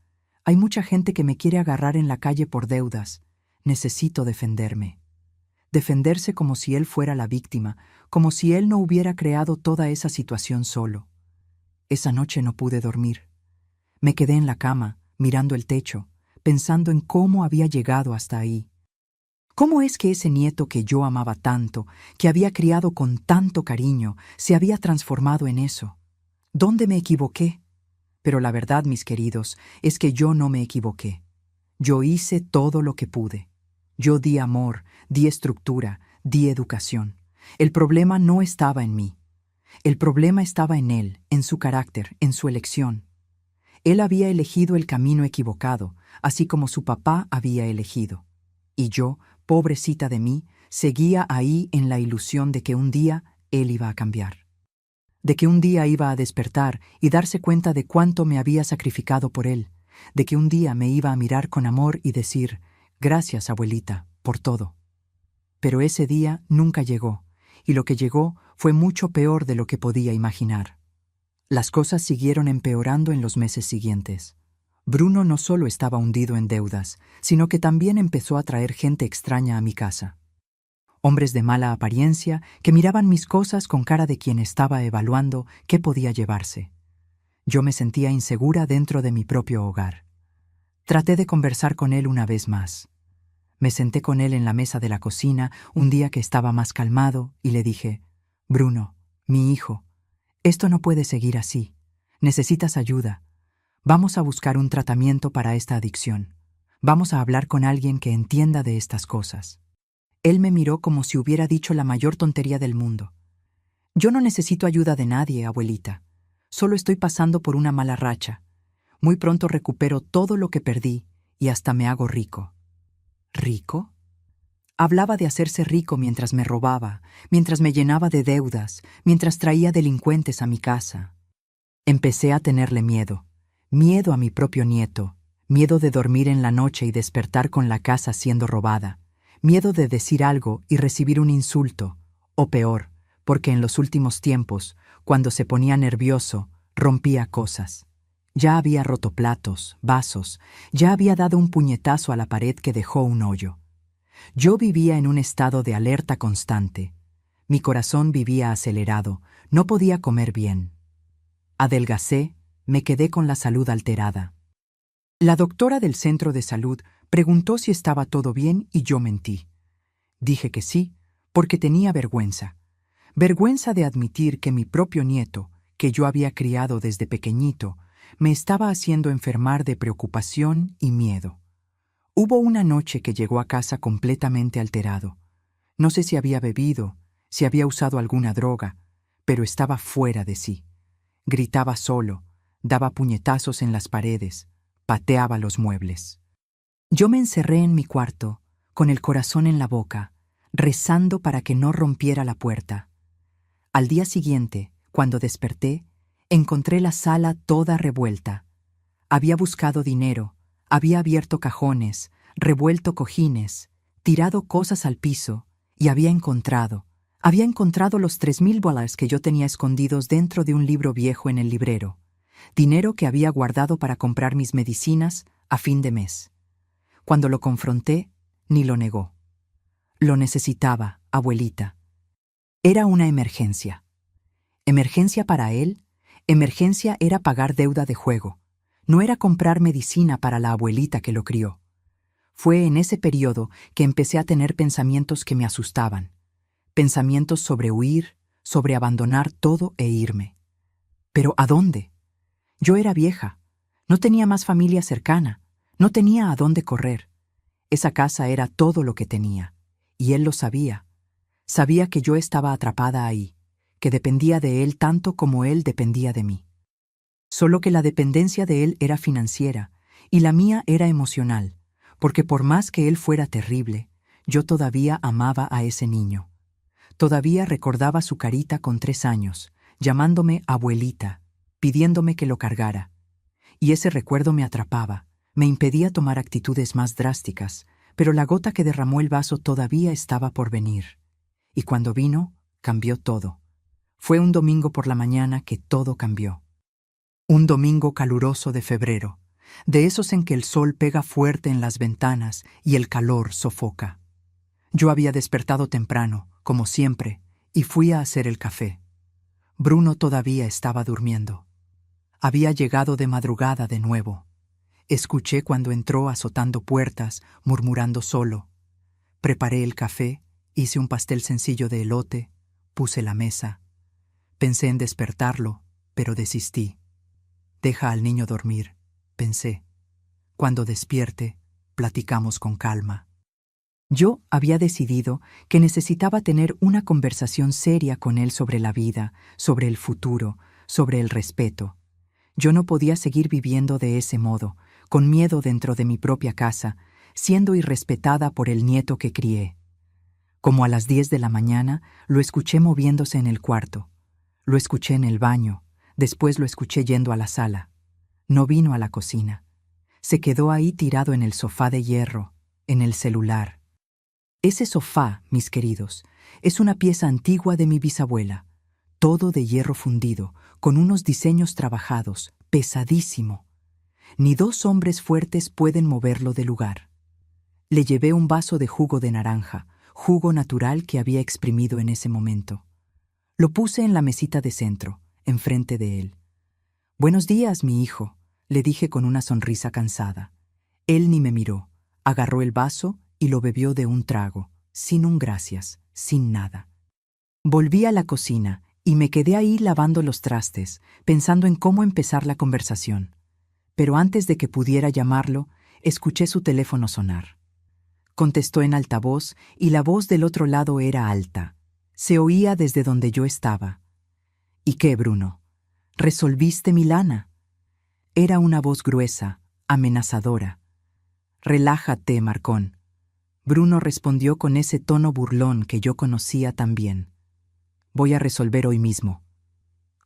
Hay mucha gente que me quiere agarrar en la calle por deudas. Necesito defenderme. Defenderse como si él fuera la víctima, como si él no hubiera creado toda esa situación solo. Esa noche no pude dormir. Me quedé en la cama, mirando el techo, pensando en cómo había llegado hasta ahí. ¿Cómo es que ese nieto que yo amaba tanto, que había criado con tanto cariño, se había transformado en eso? ¿Dónde me equivoqué? Pero la verdad, mis queridos, es que yo no me equivoqué. Yo hice todo lo que pude. Yo di amor, di estructura, di educación. El problema no estaba en mí. El problema estaba en él, en su carácter, en su elección. Él había elegido el camino equivocado, así como su papá había elegido. Y yo, pobrecita de mí, seguía ahí en la ilusión de que un día él iba a cambiar. De que un día iba a despertar y darse cuenta de cuánto me había sacrificado por él. De que un día me iba a mirar con amor y decir, gracias, abuelita, por todo. Pero ese día nunca llegó, y lo que llegó fue mucho peor de lo que podía imaginar. Las cosas siguieron empeorando en los meses siguientes. Bruno no solo estaba hundido en deudas, sino que también empezó a traer gente extraña a mi casa. Hombres de mala apariencia que miraban mis cosas con cara de quien estaba evaluando qué podía llevarse. Yo me sentía insegura dentro de mi propio hogar. Traté de conversar con él una vez más. Me senté con él en la mesa de la cocina un día que estaba más calmado y le dije, Bruno, mi hijo, esto no puede seguir así. Necesitas ayuda. Vamos a buscar un tratamiento para esta adicción. Vamos a hablar con alguien que entienda de estas cosas. Él me miró como si hubiera dicho la mayor tontería del mundo. Yo no necesito ayuda de nadie, abuelita. Solo estoy pasando por una mala racha. Muy pronto recupero todo lo que perdí y hasta me hago rico. ¿Rico? Hablaba de hacerse rico mientras me robaba, mientras me llenaba de deudas, mientras traía delincuentes a mi casa. Empecé a tenerle miedo. Miedo a mi propio nieto. Miedo de dormir en la noche y despertar con la casa siendo robada. Miedo de decir algo y recibir un insulto, o peor, porque en los últimos tiempos, cuando se ponía nervioso, rompía cosas. Ya había roto platos, vasos, ya había dado un puñetazo a la pared que dejó un hoyo. Yo vivía en un estado de alerta constante. Mi corazón vivía acelerado, no podía comer bien. Adelgacé, me quedé con la salud alterada. La doctora del centro de salud preguntó si estaba todo bien y yo mentí. Dije que sí, porque tenía vergüenza. Vergüenza de admitir que mi propio nieto, que yo había criado desde pequeñito, me estaba haciendo enfermar de preocupación y miedo. Hubo una noche que llegó a casa completamente alterado. No sé si había bebido, si había usado alguna droga, pero estaba fuera de sí. Gritaba solo, daba puñetazos en las paredes, pateaba los muebles. Yo me encerré en mi cuarto, con el corazón en la boca, rezando para que no rompiera la puerta. Al día siguiente, cuando desperté, encontré la sala toda revuelta. Había buscado dinero, había abierto cajones, revuelto cojines, tirado cosas al piso, y había encontrado los $3,000 que yo tenía escondidos dentro de un libro viejo en el librero, dinero que había guardado para comprar mis medicinas a fin de mes. Cuando lo confronté, ni lo negó. Lo necesitaba, abuelita. Era una emergencia. Emergencia para él, emergencia era pagar deuda de juego. No era comprar medicina para la abuelita que lo crió. Fue en ese periodo que empecé a tener pensamientos que me asustaban. Pensamientos sobre huir, sobre abandonar todo e irme. ¿Pero a dónde? Yo era vieja. No tenía más familia cercana. No tenía a dónde correr. Esa casa era todo lo que tenía. Y él lo sabía. Sabía que yo estaba atrapada ahí, que dependía de él tanto como él dependía de mí. Solo que la dependencia de él era financiera y la mía era emocional, porque por más que él fuera terrible, yo todavía amaba a ese niño. Todavía recordaba su carita con 3 años, llamándome abuelita, pidiéndome que lo cargara. Y ese recuerdo me atrapaba, me impedía tomar actitudes más drásticas, pero la gota que derramó el vaso todavía estaba por venir. Y cuando vino, cambió todo. Fue un domingo por la mañana que todo cambió. Un domingo caluroso de febrero, de esos en que el sol pega fuerte en las ventanas y el calor sofoca. Yo había despertado temprano, como siempre, y fui a hacer el café. Bruno todavía estaba durmiendo. Había llegado de madrugada de nuevo. Escuché cuando entró azotando puertas, murmurando solo. Preparé el café, hice un pastel sencillo de elote, puse la mesa. Pensé en despertarlo, pero desistí. Deja al niño dormir, pensé. Cuando despierte, platicamos con calma. Yo había decidido que necesitaba tener una conversación seria con él sobre la vida, sobre el futuro, sobre el respeto. Yo no podía seguir viviendo de ese modo, con miedo dentro de mi propia casa, siendo irrespetada por el nieto que crié. Como a las 10 de la mañana, lo escuché moviéndose en el cuarto. Lo escuché en el baño, después lo escuché yendo a la sala. No vino a la cocina. Se quedó ahí tirado en el sofá de hierro, en el celular. Ese sofá, mis queridos, es una pieza antigua de mi bisabuela, todo de hierro fundido, con unos diseños trabajados, pesadísimo. Ni 2 hombres fuertes pueden moverlo de lugar. Le llevé un vaso de jugo de naranja, jugo natural que había exprimido en ese momento. Lo puse en la mesita de centro, enfrente de él. «Buenos días, mi hijo», le dije con una sonrisa cansada. Él ni me miró, agarró el vaso y lo bebió de un trago, sin un gracias, sin nada. Volví a la cocina y me quedé ahí lavando los trastes, pensando en cómo empezar la conversación. Pero antes de que pudiera llamarlo, escuché su teléfono sonar. Contestó en altavoz y la voz del otro lado era alta. Se oía desde donde yo estaba. «¿Y qué, Bruno? ¿Resolviste mi lana?» Era una voz gruesa, amenazadora. «Relájate, Marcón». Bruno respondió con ese tono burlón que yo conocía tan bien. «Voy a resolver hoy mismo».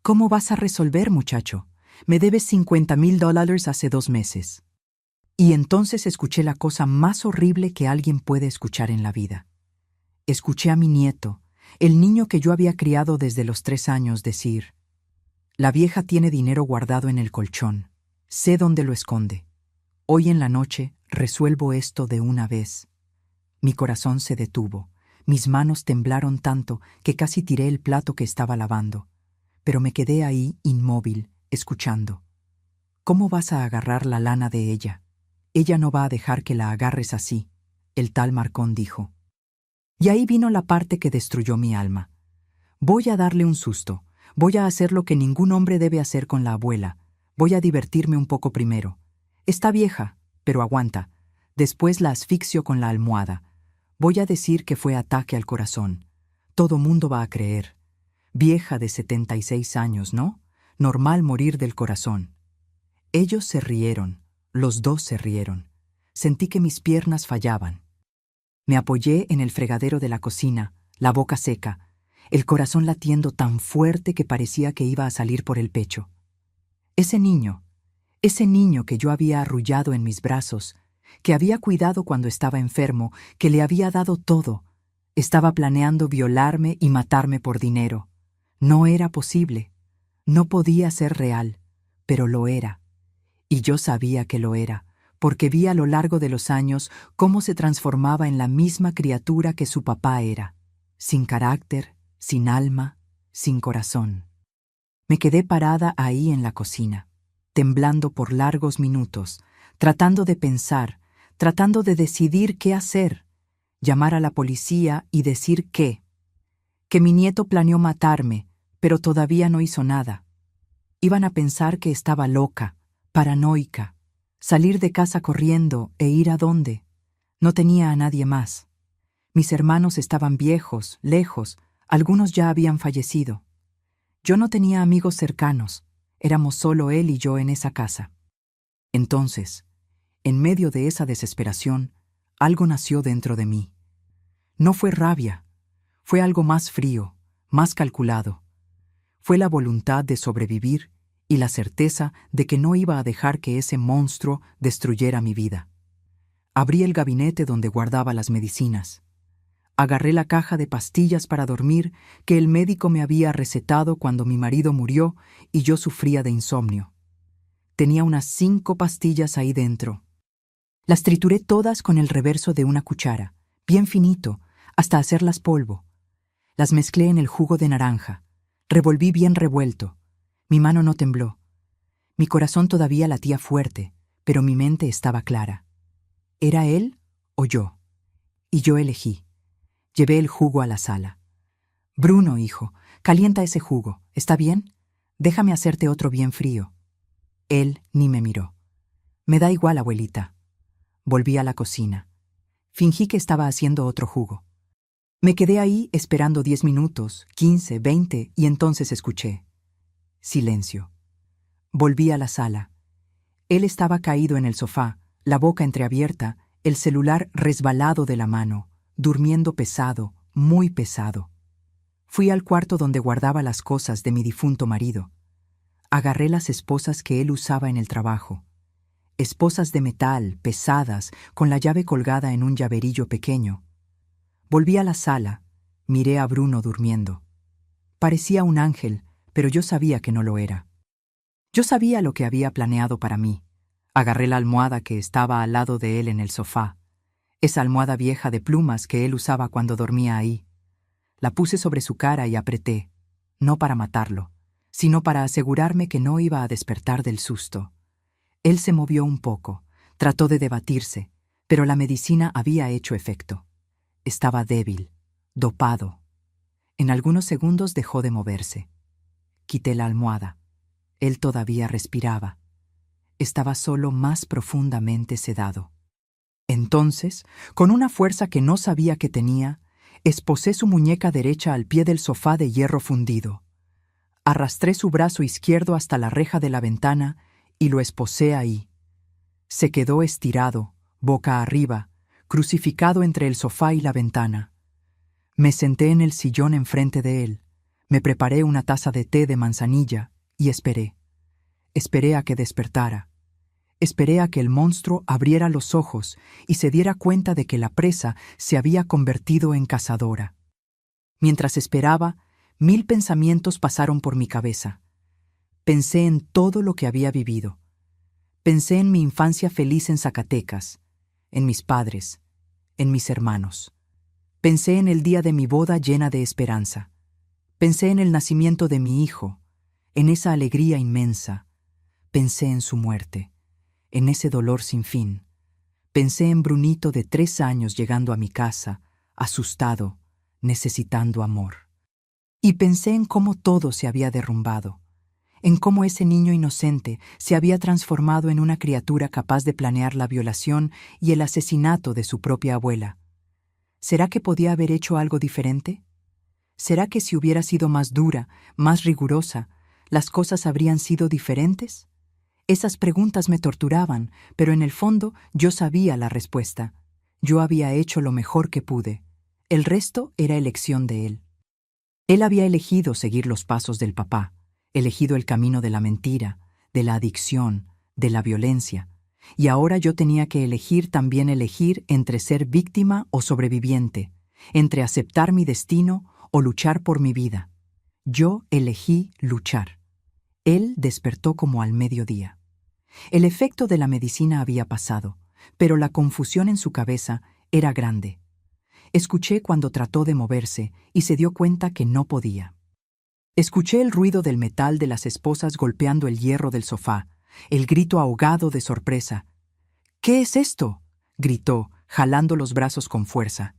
«¿Cómo vas a resolver, muchacho? Me debes $50,000 hace 2 meses». Y entonces escuché la cosa más horrible que alguien puede escuchar en la vida. Escuché a mi nieto, el niño que yo había criado desde los 3 años, decir: «La vieja tiene dinero guardado en el colchón. Sé dónde lo esconde. Hoy en la noche resuelvo esto de una vez». Mi corazón se detuvo. Mis manos temblaron tanto que casi tiré el plato que estaba lavando. Pero me quedé ahí inmóvil, escuchando. «¿Cómo vas a agarrar la lana de ella? Ella no va a dejar que la agarres así», el tal Marcón dijo. Y ahí vino la parte que destruyó mi alma. Voy a darle un susto. Voy a hacer lo que ningún hombre debe hacer con la abuela. Voy a divertirme un poco primero. Está vieja, pero aguanta. Después la asfixio con la almohada. Voy a decir que fue ataque al corazón. Todo mundo va a creer. Vieja de 76 años, ¿no? Normal morir del corazón. Ellos se rieron, los dos se rieron. Sentí que mis piernas fallaban. Me apoyé en el fregadero de la cocina, la boca seca, el corazón latiendo tan fuerte que parecía que iba a salir por el pecho. Ese niño que yo había arrullado en mis brazos, que había cuidado cuando estaba enfermo, que le había dado todo, estaba planeando violarme y matarme por dinero. No era posible. No podía ser real, pero lo era. Y yo sabía que lo era, porque vi a lo largo de los años cómo se transformaba en la misma criatura que su papá era, sin carácter, sin alma, sin corazón. Me quedé parada ahí en la cocina, temblando por largos minutos, tratando de pensar, tratando de decidir qué hacer, llamar a la policía y decir que mi nieto planeó matarme, pero todavía no hizo nada. Iban a pensar que estaba loca, paranoica, salir de casa corriendo e ir a dónde. No tenía a nadie más. Mis hermanos estaban viejos, lejos, algunos ya habían fallecido. Yo no tenía amigos cercanos, éramos solo él y yo en esa casa. Entonces, en medio de esa desesperación, algo nació dentro de mí. No fue rabia, fue algo más frío, más calculado. Fue la voluntad de sobrevivir y la certeza de que no iba a dejar que ese monstruo destruyera mi vida. Abrí el gabinete donde guardaba las medicinas. Agarré la caja de pastillas para dormir que el médico me había recetado cuando mi marido murió y yo sufría de insomnio. Tenía unas 5 pastillas ahí dentro. Las trituré todas con el reverso de una cuchara, bien finito, hasta hacerlas polvo. Las mezclé en el jugo de naranja. Revolví bien revuelto. Mi mano no tembló. Mi corazón todavía latía fuerte, pero mi mente estaba clara. ¿Era él o yo? Y yo elegí. Llevé el jugo a la sala. Bruno, hijo, calienta ese jugo, ¿está bien? Déjame hacerte otro bien frío. Él ni me miró. Me da igual, abuelita. Volví a la cocina. Fingí que estaba haciendo otro jugo. Me quedé ahí esperando 10 minutos, 15, 20, y entonces escuché. Silencio. Volví a la sala. Él estaba caído en el sofá, la boca entreabierta, el celular resbalado de la mano, durmiendo pesado, muy pesado. Fui al cuarto donde guardaba las cosas de mi difunto marido. Agarré las esposas que él usaba en el trabajo. Esposas de metal, pesadas, con la llave colgada en un llaverillo pequeño. Volví a la sala, miré a Bruno durmiendo. Parecía un ángel, pero yo sabía que no lo era. Yo sabía lo que había planeado para mí. Agarré la almohada que estaba al lado de él en el sofá, esa almohada vieja de plumas que él usaba cuando dormía ahí. La puse sobre su cara y apreté, no para matarlo, sino para asegurarme que no iba a despertar del susto. Él se movió un poco, trató de debatirse, pero la medicina había hecho efecto. Estaba débil, dopado. En algunos segundos dejó de moverse. Quité la almohada. Él todavía respiraba. Estaba solo más profundamente sedado. Entonces, con una fuerza que no sabía que tenía, esposé su muñeca derecha al pie del sofá de hierro fundido. Arrastré su brazo izquierdo hasta la reja de la ventana y lo esposé ahí. Se quedó estirado, boca arriba, crucificado entre el sofá y la ventana. Me senté en el sillón enfrente de él, me preparé una taza de té de manzanilla y esperé. Esperé a que despertara. Esperé a que el monstruo abriera los ojos y se diera cuenta de que la presa se había convertido en cazadora. Mientras esperaba, 1000 pensamientos pasaron por mi cabeza. Pensé en todo lo que había vivido. Pensé en mi infancia feliz en Zacatecas, en mis padres, en mis hermanos. Pensé en el día de mi boda llena de esperanza. Pensé en el nacimiento de mi hijo, en esa alegría inmensa. Pensé en su muerte, en ese dolor sin fin. Pensé en Brunito de 3 años llegando a mi casa, asustado, necesitando amor. Y pensé en cómo todo se había derrumbado, en cómo ese niño inocente se había transformado en una criatura capaz de planear la violación y el asesinato de su propia abuela. ¿Será que podía haber hecho algo diferente? ¿Será que si hubiera sido más dura, más rigurosa, las cosas habrían sido diferentes? Esas preguntas me torturaban, pero en el fondo yo sabía la respuesta. Yo había hecho lo mejor que pude. El resto era elección de él. Él había elegido seguir los pasos del papá, elegido el camino de la mentira, de la adicción, de la violencia, y ahora yo tenía que también elegir entre ser víctima o sobreviviente, entre aceptar mi destino o luchar por mi vida. Yo elegí luchar. Él despertó como al mediodía. El efecto de la medicina había pasado, pero la confusión en su cabeza era grande. Escuché cuando trató de moverse y se dio cuenta que no podía. Escuché el ruido del metal de las esposas golpeando el hierro del sofá, el grito ahogado de sorpresa. «¿Qué es esto?», gritó, jalando los brazos con fuerza.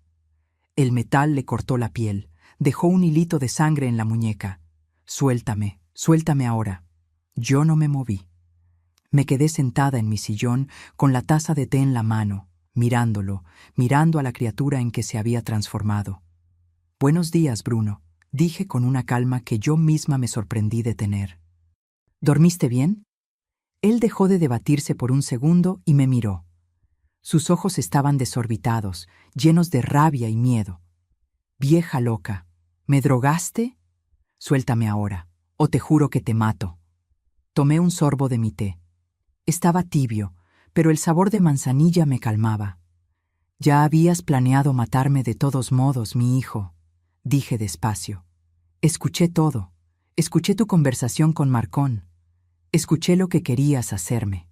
El metal le cortó la piel, dejó un hilito de sangre en la muñeca. «Suéltame, suéltame ahora». Yo no me moví. Me quedé sentada en mi sillón con la taza de té en la mano, mirando a la criatura en que se había transformado. «Buenos días, Bruno», dije con una calma que yo misma me sorprendí de tener. «¿Dormiste bien?». Él dejó de debatirse por un segundo y me miró. Sus ojos estaban desorbitados, llenos de rabia y miedo. «Vieja loca, ¿me drogaste? Suéltame ahora, o te juro que te mato». Tomé un sorbo de mi té. Estaba tibio, pero el sabor de manzanilla me calmaba. «Ya habías planeado matarme de todos modos, mi hijo», dije despacio. «Escuché todo. Escuché tu conversación con Marcón. Escuché lo que querías hacerme».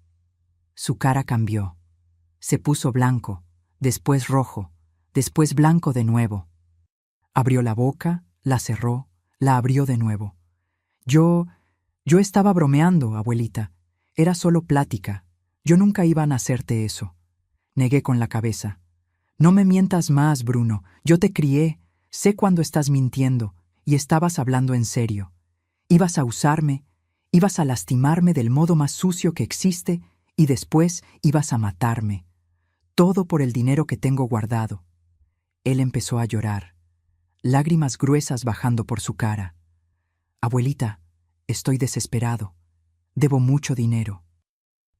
Su cara cambió. Se puso blanco, después rojo, después blanco de nuevo. Abrió la boca, la cerró, la abrió de nuevo. Yo estaba bromeando, abuelita. Era solo plática. Yo nunca iba a hacerte eso». Negué con la cabeza. «No me mientas más, Bruno. Yo te crié. Sé cuando estás mintiendo, y estabas hablando en serio. Ibas a usarme, ibas a lastimarme del modo más sucio que existe, y después ibas a matarme. Todo por el dinero que tengo guardado». Él empezó a llorar, lágrimas gruesas bajando por su cara. «Abuelita, estoy desesperado. Debo mucho dinero.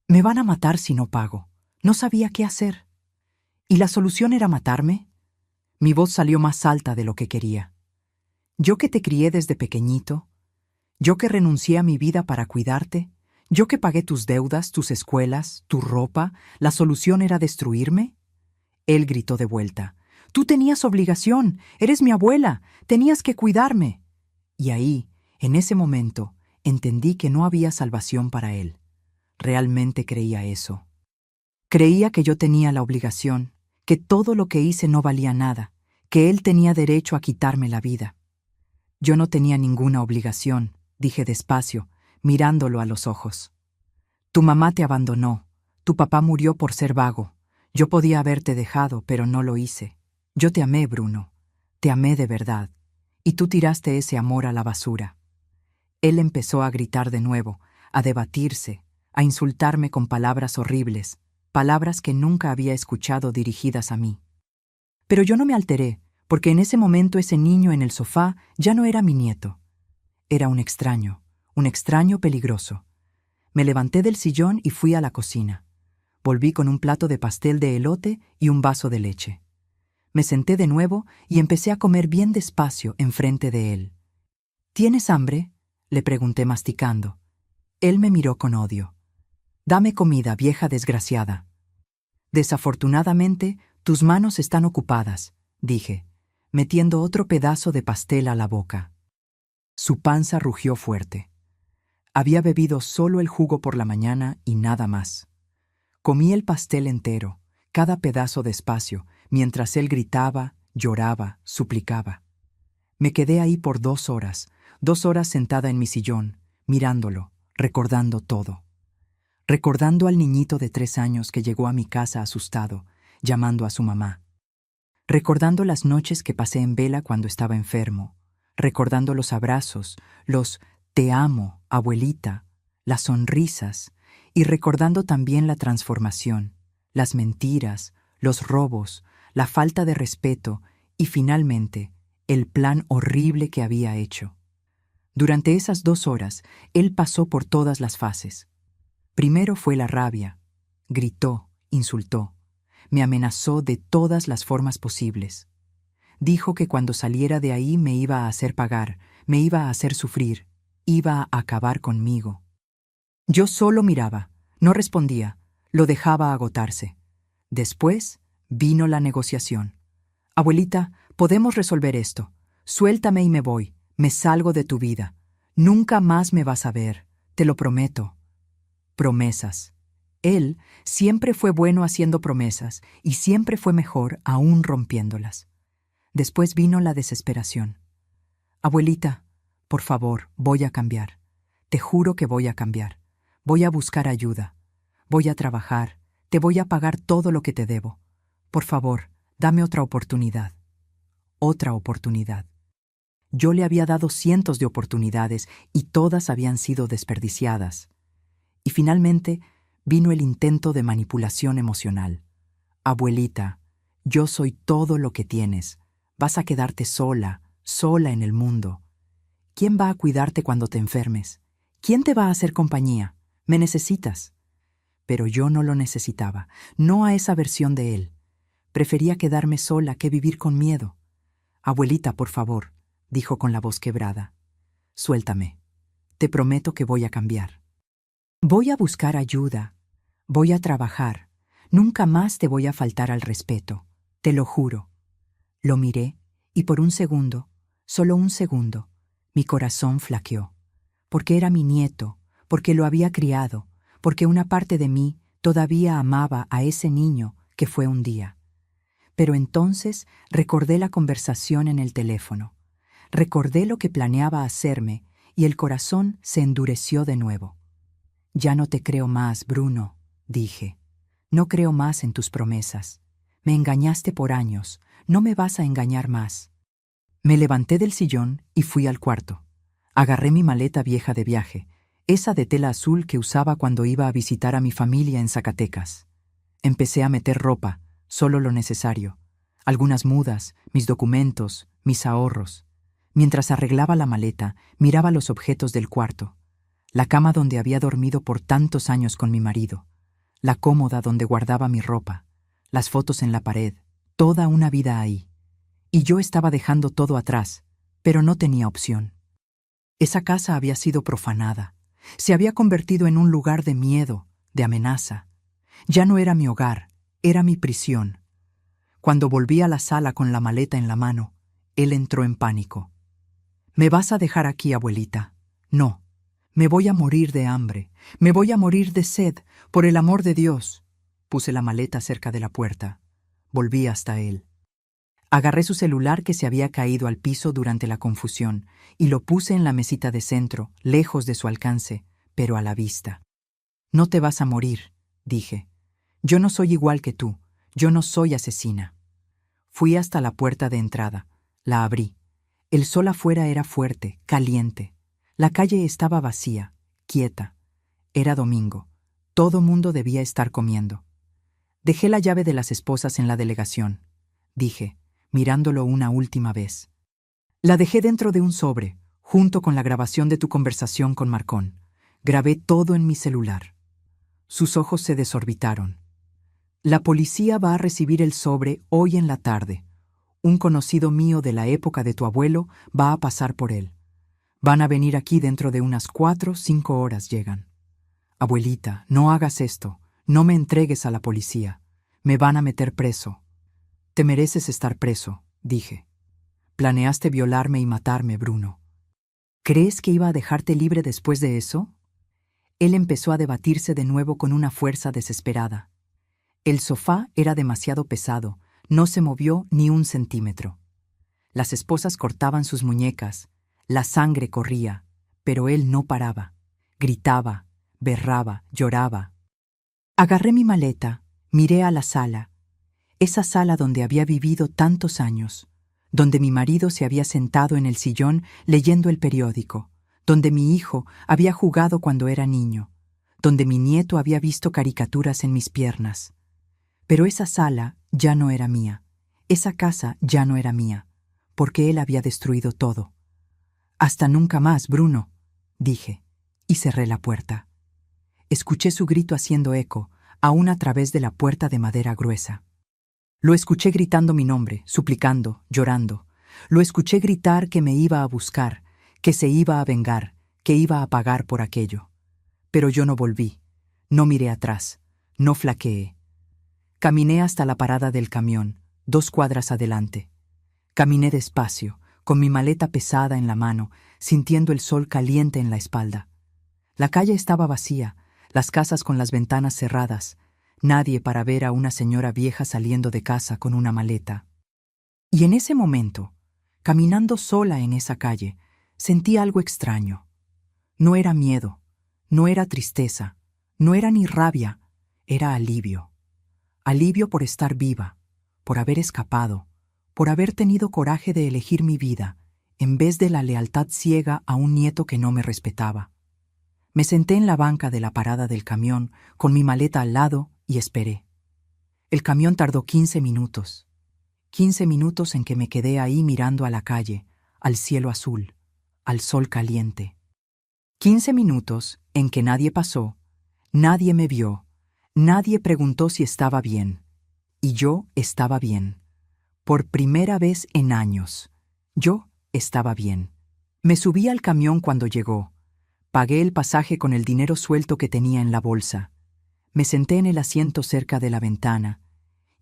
Me van a matar si no pago. No sabía qué hacer. ¿Y la solución era matarme?». Mi voz salió más alta de lo que quería. «Yo que te crié desde pequeñito, yo que renuncié a mi vida para cuidarte, yo que pagué tus deudas, tus escuelas, tu ropa, ¿la solución era destruirme?». Él gritó de vuelta. «Tú tenías obligación, eres mi abuela, tenías que cuidarme». Y ahí, en ese momento, entendí que no había salvación para él. Realmente creía eso. Creía que yo tenía la obligación, que todo lo que hice no valía nada, que él tenía derecho a quitarme la vida. «Yo no tenía ninguna obligación», dije despacio, mirándolo a los ojos. «Tu mamá te abandonó, tu papá murió por ser vago. Yo podía haberte dejado, pero no lo hice. Yo te amé, Bruno, te amé de verdad, y tú tiraste ese amor a la basura». Él empezó a gritar de nuevo, a debatirse, a insultarme con palabras horribles, palabras que nunca había escuchado dirigidas a mí. Pero yo no me alteré, porque en ese momento ese niño en el sofá ya no era mi nieto. Era un extraño peligroso. Me levanté del sillón y fui a la cocina. Volví con un plato de pastel de elote y un vaso de leche. Me senté de nuevo y empecé a comer bien despacio enfrente de él. «¿Tienes hambre?», le pregunté masticando. Él me miró con odio. «Dame comida, vieja desgraciada». «Desafortunadamente, tus manos están ocupadas», dije, metiendo otro pedazo de pastel a la boca. Su panza rugió fuerte. Había bebido solo el jugo por la mañana y nada más. Comí el pastel entero, cada pedazo despacio, mientras él gritaba, lloraba, suplicaba. Me quedé ahí por 2 horas sentada en mi sillón, mirándolo, recordando todo. Recordando al niñito de 3 años que llegó a mi casa asustado, llamando a su mamá. Recordando las noches que pasé en vela cuando estaba enfermo. Recordando los abrazos, los «te amo, abuelita», las sonrisas, y recordando también la transformación, las mentiras, los robos, la falta de respeto y finalmente el plan horrible que había hecho. Durante esas 2 horas, él pasó por todas las fases. Primero fue la rabia. Gritó, insultó. Me amenazó de todas las formas posibles. Dijo que cuando saliera de ahí me iba a hacer pagar, me iba a hacer sufrir, iba a acabar conmigo. Yo solo miraba, no respondía, lo dejaba agotarse. Después vino la negociación. Abuelita, podemos resolver esto. Suéltame y me voy, me salgo de tu vida. Nunca más me vas a ver, te lo prometo. Promesas. Él siempre fue bueno haciendo promesas y siempre fue mejor aún rompiéndolas. Después vino la desesperación. Abuelita, por favor, voy a cambiar. Te juro que voy a cambiar. Voy a buscar ayuda. Voy a trabajar. Te voy a pagar todo lo que te debo. Por favor, dame otra oportunidad. Otra oportunidad. Yo le había dado cientos de oportunidades y todas habían sido desperdiciadas. Y finalmente vino el intento de manipulación emocional. Abuelita, yo soy todo lo que tienes. Vas a quedarte sola, sola en el mundo. ¿Quién va a cuidarte cuando te enfermes? ¿Quién te va a hacer compañía? Me necesitas. Pero yo no lo necesitaba, no a esa versión de él. Prefería quedarme sola que vivir con miedo. Abuelita, por favor, dijo con la voz quebrada. Suéltame. Te prometo que voy a cambiar. Voy a buscar ayuda. Voy a trabajar. Nunca más te voy a faltar al respeto. Te lo juro. Lo miré y por un segundo, solo un segundo, mi corazón flaqueó. Porque era mi nieto, porque lo había criado, porque una parte de mí todavía amaba a ese niño que fue un día. Pero entonces recordé la conversación en el teléfono. Recordé lo que planeaba hacerme y el corazón se endureció de nuevo. Ya no te creo más, Bruno, dije. No creo más en tus promesas. Me engañaste por años, no me vas a engañar más. Me levanté del sillón y fui al cuarto. Agarré mi maleta vieja de viaje, esa de tela azul que usaba cuando iba a visitar a mi familia en Zacatecas. Empecé a meter ropa, solo lo necesario. Algunas mudas, mis documentos, mis ahorros. Mientras arreglaba la maleta, miraba los objetos del cuarto. La cama donde había dormido por tantos años con mi marido. La cómoda donde guardaba mi ropa. Las fotos en la pared. Toda una vida ahí. Y yo estaba dejando todo atrás, pero no tenía opción. Esa casa había sido profanada. Se había convertido en un lugar de miedo, de amenaza. Ya no era mi hogar, era mi prisión. Cuando volví a la sala con la maleta en la mano, él entró en pánico. «¿Me vas a dejar aquí, abuelita?» «No. Me voy a morir de hambre. Me voy a morir de sed, por el amor de Dios». Puse la maleta cerca de la puerta. Volví hasta él. Agarré su celular que se había caído al piso durante la confusión y lo puse en la mesita de centro, lejos de su alcance, pero a la vista. «No te vas a morir», dije. «Yo no soy igual que tú. Yo no soy asesina». Fui hasta la puerta de entrada. La abrí. El sol afuera era fuerte, caliente. La calle estaba vacía, quieta. Era domingo. Todo mundo debía estar comiendo. Dejé la llave de las esposas en la delegación, dije, mirándolo una última vez. La dejé dentro de un sobre, junto con la grabación de tu conversación con Marcón. Grabé todo en mi celular. Sus ojos se desorbitaron. La policía va a recibir el sobre hoy en la tarde. Un conocido mío de la época de tu abuelo va a pasar por él. Van a venir aquí dentro de unas 4 o 5 horas llegan. Abuelita, no hagas esto. No me entregues a la policía. Me van a meter preso. Te mereces estar preso, dije. Planeaste violarme y matarme, Bruno. ¿Crees que iba a dejarte libre después de eso? Él empezó a debatirse de nuevo con una fuerza desesperada. El sofá era demasiado pesado, no se movió ni un centímetro. Las esposas cortaban sus muñecas, la sangre corría, pero él no paraba. Gritaba, berraba, lloraba. Agarré mi maleta, miré a la sala, esa sala donde había vivido tantos años, donde mi marido se había sentado en el sillón leyendo el periódico, donde mi hijo había jugado cuando era niño, donde mi nieto había visto caricaturas en mis piernas. Pero esa sala ya no era mía, esa casa ya no era mía, porque él había destruido todo. «Hasta nunca más, Bruno», dije, y cerré la puerta. escuché su grito haciendo eco, aún a través de la puerta de madera gruesa. Lo escuché gritando mi nombre, suplicando, llorando. Lo escuché gritar que me iba a buscar, que se iba a vengar, que iba a pagar por aquello. Pero yo no volví, no miré atrás, no flaqueé. Caminé hasta la parada del camión, 2 cuadras adelante. Caminé despacio, con mi maleta pesada en la mano, sintiendo el sol caliente en la espalda. La calle estaba vacía, las casas con las ventanas cerradas, nadie para ver a una señora vieja saliendo de casa con una maleta. Y en ese momento, caminando sola en esa calle, sentí algo extraño. No era miedo, no era tristeza, no era ni rabia, era alivio. Alivio por estar viva, por haber escapado, por haber tenido coraje de elegir mi vida, en vez de la lealtad ciega a un nieto que no me respetaba. Me senté en la banca de la parada del camión, con mi maleta al lado, y esperé. El camión tardó 15 minutos. 15 minutos en que me quedé ahí mirando a la calle, al cielo azul, al sol caliente. 15 minutos en que nadie pasó, nadie me vio, nadie preguntó si estaba bien. Y yo estaba bien. Por primera vez en años, yo estaba bien. Me subí al camión cuando llegó. Pagué el pasaje con el dinero suelto que tenía en la bolsa. Me senté en el asiento cerca de la ventana,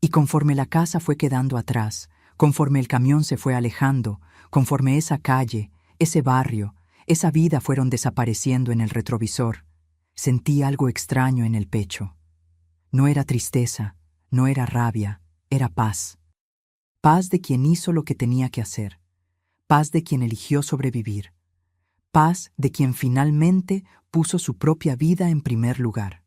y conforme la casa fue quedando atrás, conforme el camión se fue alejando, conforme esa calle, ese barrio, esa vida fueron desapareciendo en el retrovisor, sentí algo extraño en el pecho. No era tristeza, no era rabia, era paz. Paz de quien hizo lo que tenía que hacer. Paz de quien eligió sobrevivir. Paz de quien finalmente puso su propia vida en primer lugar.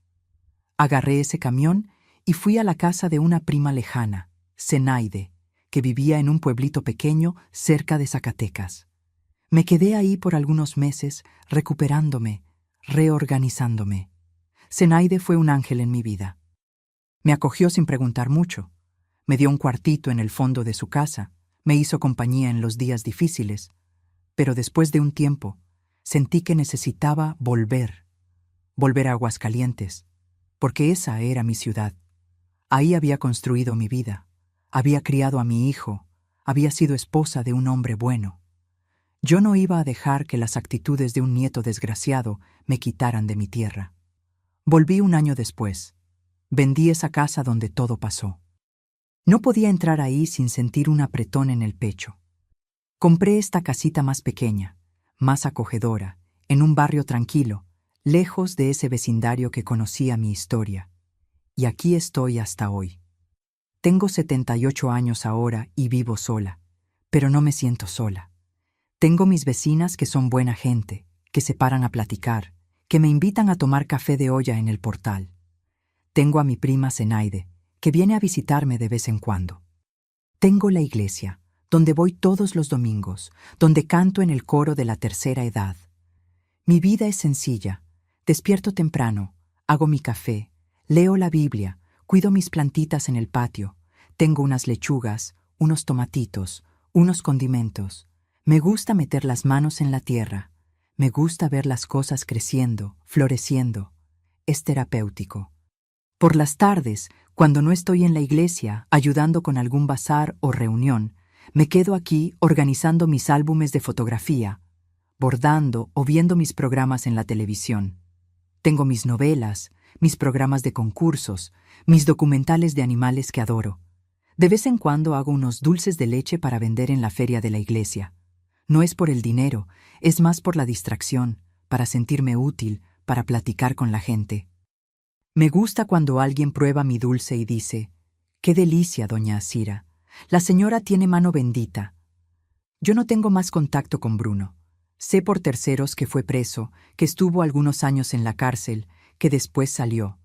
Agarré ese camión y fui a la casa de una prima lejana, Zenaide, que vivía en un pueblito pequeño cerca de Zacatecas. Me quedé ahí por algunos meses, recuperándome, reorganizándome. Zenaide fue un ángel en mi vida. Me acogió sin preguntar mucho. Me dio un cuartito en el fondo de su casa, me hizo compañía en los días difíciles, pero después de un tiempo, sentí que necesitaba volver a Aguascalientes, porque esa era mi ciudad. Ahí había construido mi vida, había criado a mi hijo, había sido esposa de un hombre bueno. Yo no iba a dejar que las actitudes de un nieto desgraciado me quitaran de mi tierra. Volví un año después. Vendí esa casa donde todo pasó. No podía entrar ahí sin sentir un apretón en el pecho. Compré esta casita más pequeña, más acogedora, en un barrio tranquilo, lejos de ese vecindario que conocía mi historia. Y aquí estoy hasta hoy. Tengo 78 años ahora y vivo sola, pero no me siento sola. Tengo mis vecinas que son buena gente, que se paran a platicar, que me invitan a tomar café de olla en el portal. Tengo a mi prima Zenaide, que viene a visitarme de vez en cuando. Tengo la iglesia, donde voy todos los domingos, donde canto en el coro de la tercera edad. Mi vida es sencilla. Despierto temprano, hago mi café, leo la Biblia, cuido mis plantitas en el patio, tengo unas lechugas, unos tomatitos, unos condimentos. Me gusta meter las manos en la tierra. Me gusta ver las cosas creciendo, floreciendo. Es terapéutico. Por las tardes, cuando no estoy en la iglesia, ayudando con algún bazar o reunión, me quedo aquí organizando mis álbumes de fotografía, bordando o viendo mis programas en la televisión. Tengo mis novelas, mis programas de concursos, mis documentales de animales que adoro. De vez en cuando hago unos dulces de leche para vender en la feria de la iglesia. No es por el dinero, es más por la distracción, para sentirme útil, para platicar con la gente. Me gusta cuando alguien prueba mi dulce y dice: «¡Qué delicia, doña Asira! La señora tiene mano bendita». Yo no tengo más contacto con Bruno. Sé por terceros que fue preso, que estuvo algunos años en la cárcel, que después salió.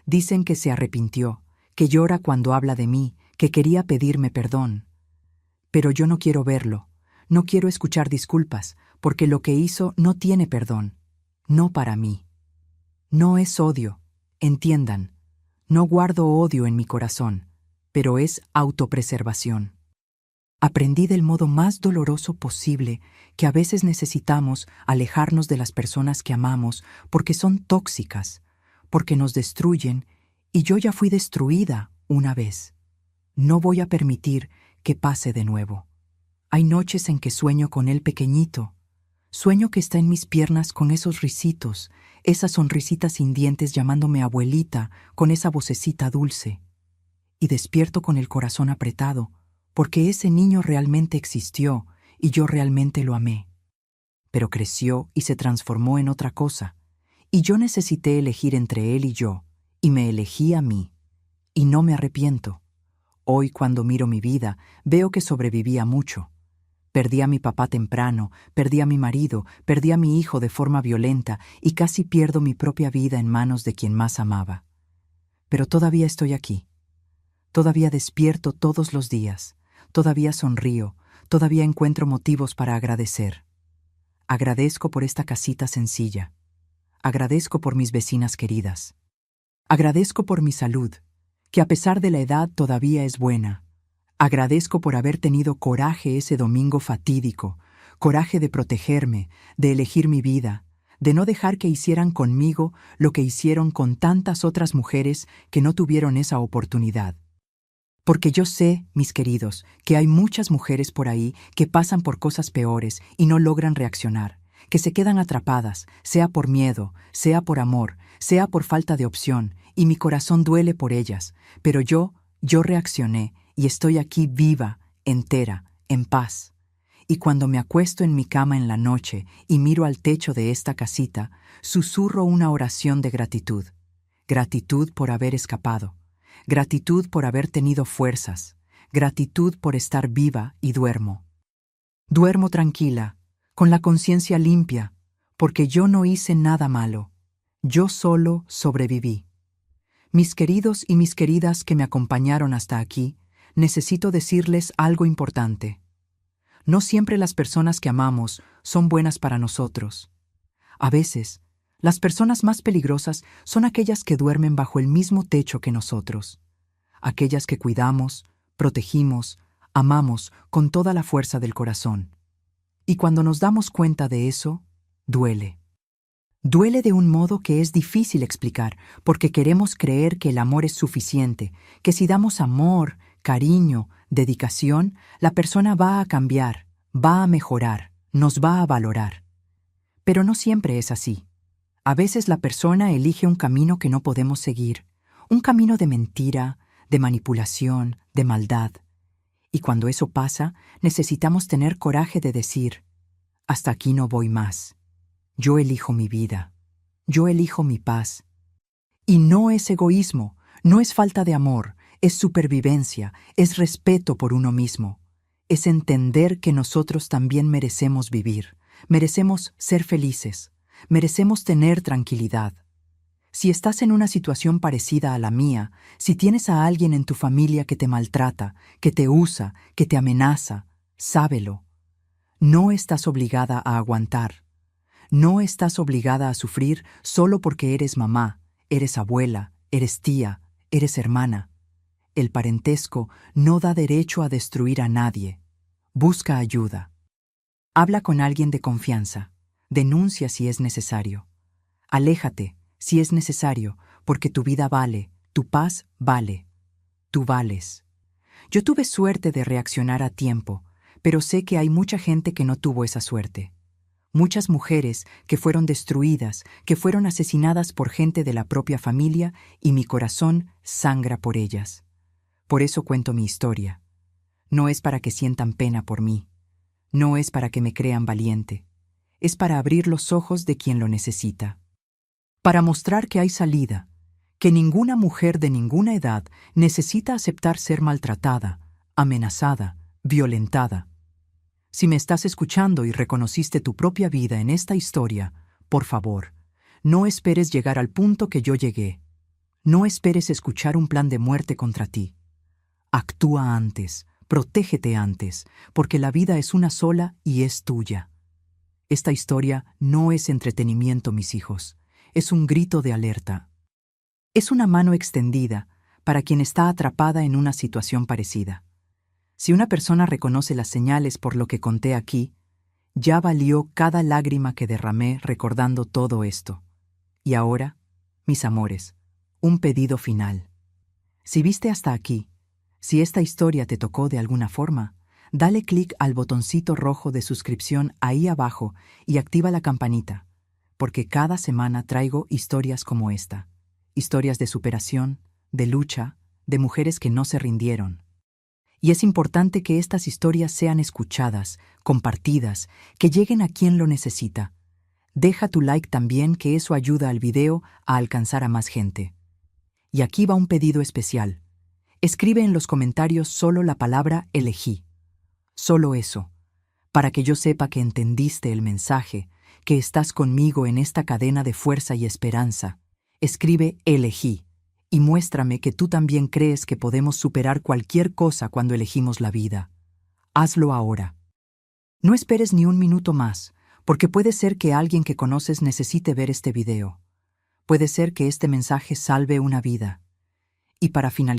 Dicen que se arrepintió, que llora cuando habla de mí, que quería pedirme perdón. Pero yo no quiero verlo, no quiero escuchar disculpas, porque lo que hizo no tiene perdón. No para mí. No es odio. Entiendan, no guardo odio en mi corazón, pero es autopreservación. Aprendí del modo más doloroso posible que a veces necesitamos alejarnos de las personas que amamos porque son tóxicas, porque nos destruyen, y yo ya fui destruida una vez. No voy a permitir que pase de nuevo. Hay noches en que sueño con él pequeñito. Sueño que está en mis piernas con esos risitos, esas sonrisitas sin dientes llamándome abuelita, con esa vocecita dulce. Y despierto con el corazón apretado, porque ese niño realmente existió y yo realmente lo amé. Pero creció y se transformó en otra cosa, y yo necesité elegir entre él y yo, y me elegí a mí, y no me arrepiento. Hoy, cuando miro mi vida, veo que sobreviví a mucho. Perdí a mi papá temprano, perdí a mi marido, perdí a mi hijo de forma violenta y casi pierdo mi propia vida en manos de quien más amaba. Pero todavía estoy aquí. Todavía despierto todos los días. Todavía sonrío. Todavía encuentro motivos para agradecer. Agradezco por esta casita sencilla. Agradezco por mis vecinas queridas. Agradezco por mi salud, que a pesar de la edad todavía es buena. Agradezco por haber tenido coraje ese domingo fatídico, coraje de protegerme, de elegir mi vida, de no dejar que hicieran conmigo lo que hicieron con tantas otras mujeres que no tuvieron esa oportunidad. Porque yo sé, mis queridos, que hay muchas mujeres por ahí que pasan por cosas peores y no logran reaccionar, que se quedan atrapadas, sea por miedo, sea por amor, sea por falta de opción, y mi corazón duele por ellas, pero yo reaccioné y estoy aquí viva, entera, en paz. Y cuando me acuesto en mi cama en la noche y miro al techo de esta casita, susurro una oración de gratitud. Gratitud por haber escapado. Gratitud por haber tenido fuerzas. Gratitud por estar viva y duermo. Duermo tranquila, con la conciencia limpia, porque yo no hice nada malo. Yo solo sobreviví. Mis queridos y mis queridas que me acompañaron hasta aquí, necesito decirles algo importante. No siempre las personas que amamos son buenas para nosotros. A veces, las personas más peligrosas son aquellas que duermen bajo el mismo techo que nosotros. Aquellas que cuidamos, protegimos, amamos con toda la fuerza del corazón. Y cuando nos damos cuenta de eso, duele. Duele de un modo que es difícil explicar, porque queremos creer que el amor es suficiente, que si damos amor, cariño, dedicación, la persona va a cambiar, va a mejorar, nos va a valorar. Pero no siempre es así. A veces la persona elige un camino que no podemos seguir, un camino de mentira, de manipulación, de maldad. Y cuando eso pasa, necesitamos tener coraje de decir, hasta aquí no voy más. Yo elijo mi vida. Yo elijo mi paz. Y no es egoísmo, no es falta de amor, es supervivencia, es respeto por uno mismo. Es entender que nosotros también merecemos vivir, merecemos ser felices, merecemos tener tranquilidad. Si estás en una situación parecida a la mía, si tienes a alguien en tu familia que te maltrata, que te usa, que te amenaza, sábelo. No estás obligada a aguantar. No estás obligada a sufrir solo porque eres mamá, eres abuela, eres tía, eres hermana. El parentesco no da derecho a destruir a nadie. Busca ayuda. Habla con alguien de confianza. Denuncia si es necesario. Aléjate si es necesario, porque tu vida vale, tu paz vale. Tú vales. Yo tuve suerte de reaccionar a tiempo, pero sé que hay mucha gente que no tuvo esa suerte. Muchas mujeres que fueron destruidas, que fueron asesinadas por gente de la propia familia, y mi corazón sangra por ellas. Por eso cuento mi historia. No es para que sientan pena por mí. No es para que me crean valiente. Es para abrir los ojos de quien lo necesita. Para mostrar que hay salida, que ninguna mujer de ninguna edad necesita aceptar ser maltratada, amenazada, violentada. Si me estás escuchando y reconociste tu propia vida en esta historia, por favor, no esperes llegar al punto que yo llegué. No esperes escuchar un plan de muerte contra ti. Actúa antes, protégete antes, porque la vida es una sola y es tuya. Esta historia no es entretenimiento, mis hijos. Es un grito de alerta. Es una mano extendida para quien está atrapada en una situación parecida. Si una persona reconoce las señales por lo que conté aquí, ya valió cada lágrima que derramé recordando todo esto. Y ahora, Mis amores, un pedido final. Si viste hasta aquí, si esta historia te tocó de alguna forma, dale clic al botoncito rojo de suscripción ahí abajo y activa la campanita, porque cada semana traigo historias como esta. Historias de superación, de lucha, de mujeres que no se rindieron. Y es importante que estas historias sean escuchadas, compartidas, que lleguen a quien lo necesita. Deja tu like también, que eso ayuda al video a alcanzar a más gente. Y aquí va un pedido especial. Escribe en los comentarios solo la palabra elegí. Solo eso, para que yo sepa que entendiste el mensaje, que estás conmigo en esta cadena de fuerza y esperanza. Escribe elegí y muéstrame que tú también crees que podemos superar cualquier cosa cuando elegimos la vida. Hazlo ahora. No esperes ni un minuto más, porque puede ser que alguien que conoces necesite ver este video. Puede ser que este mensaje salve una vida. Y para finalizar,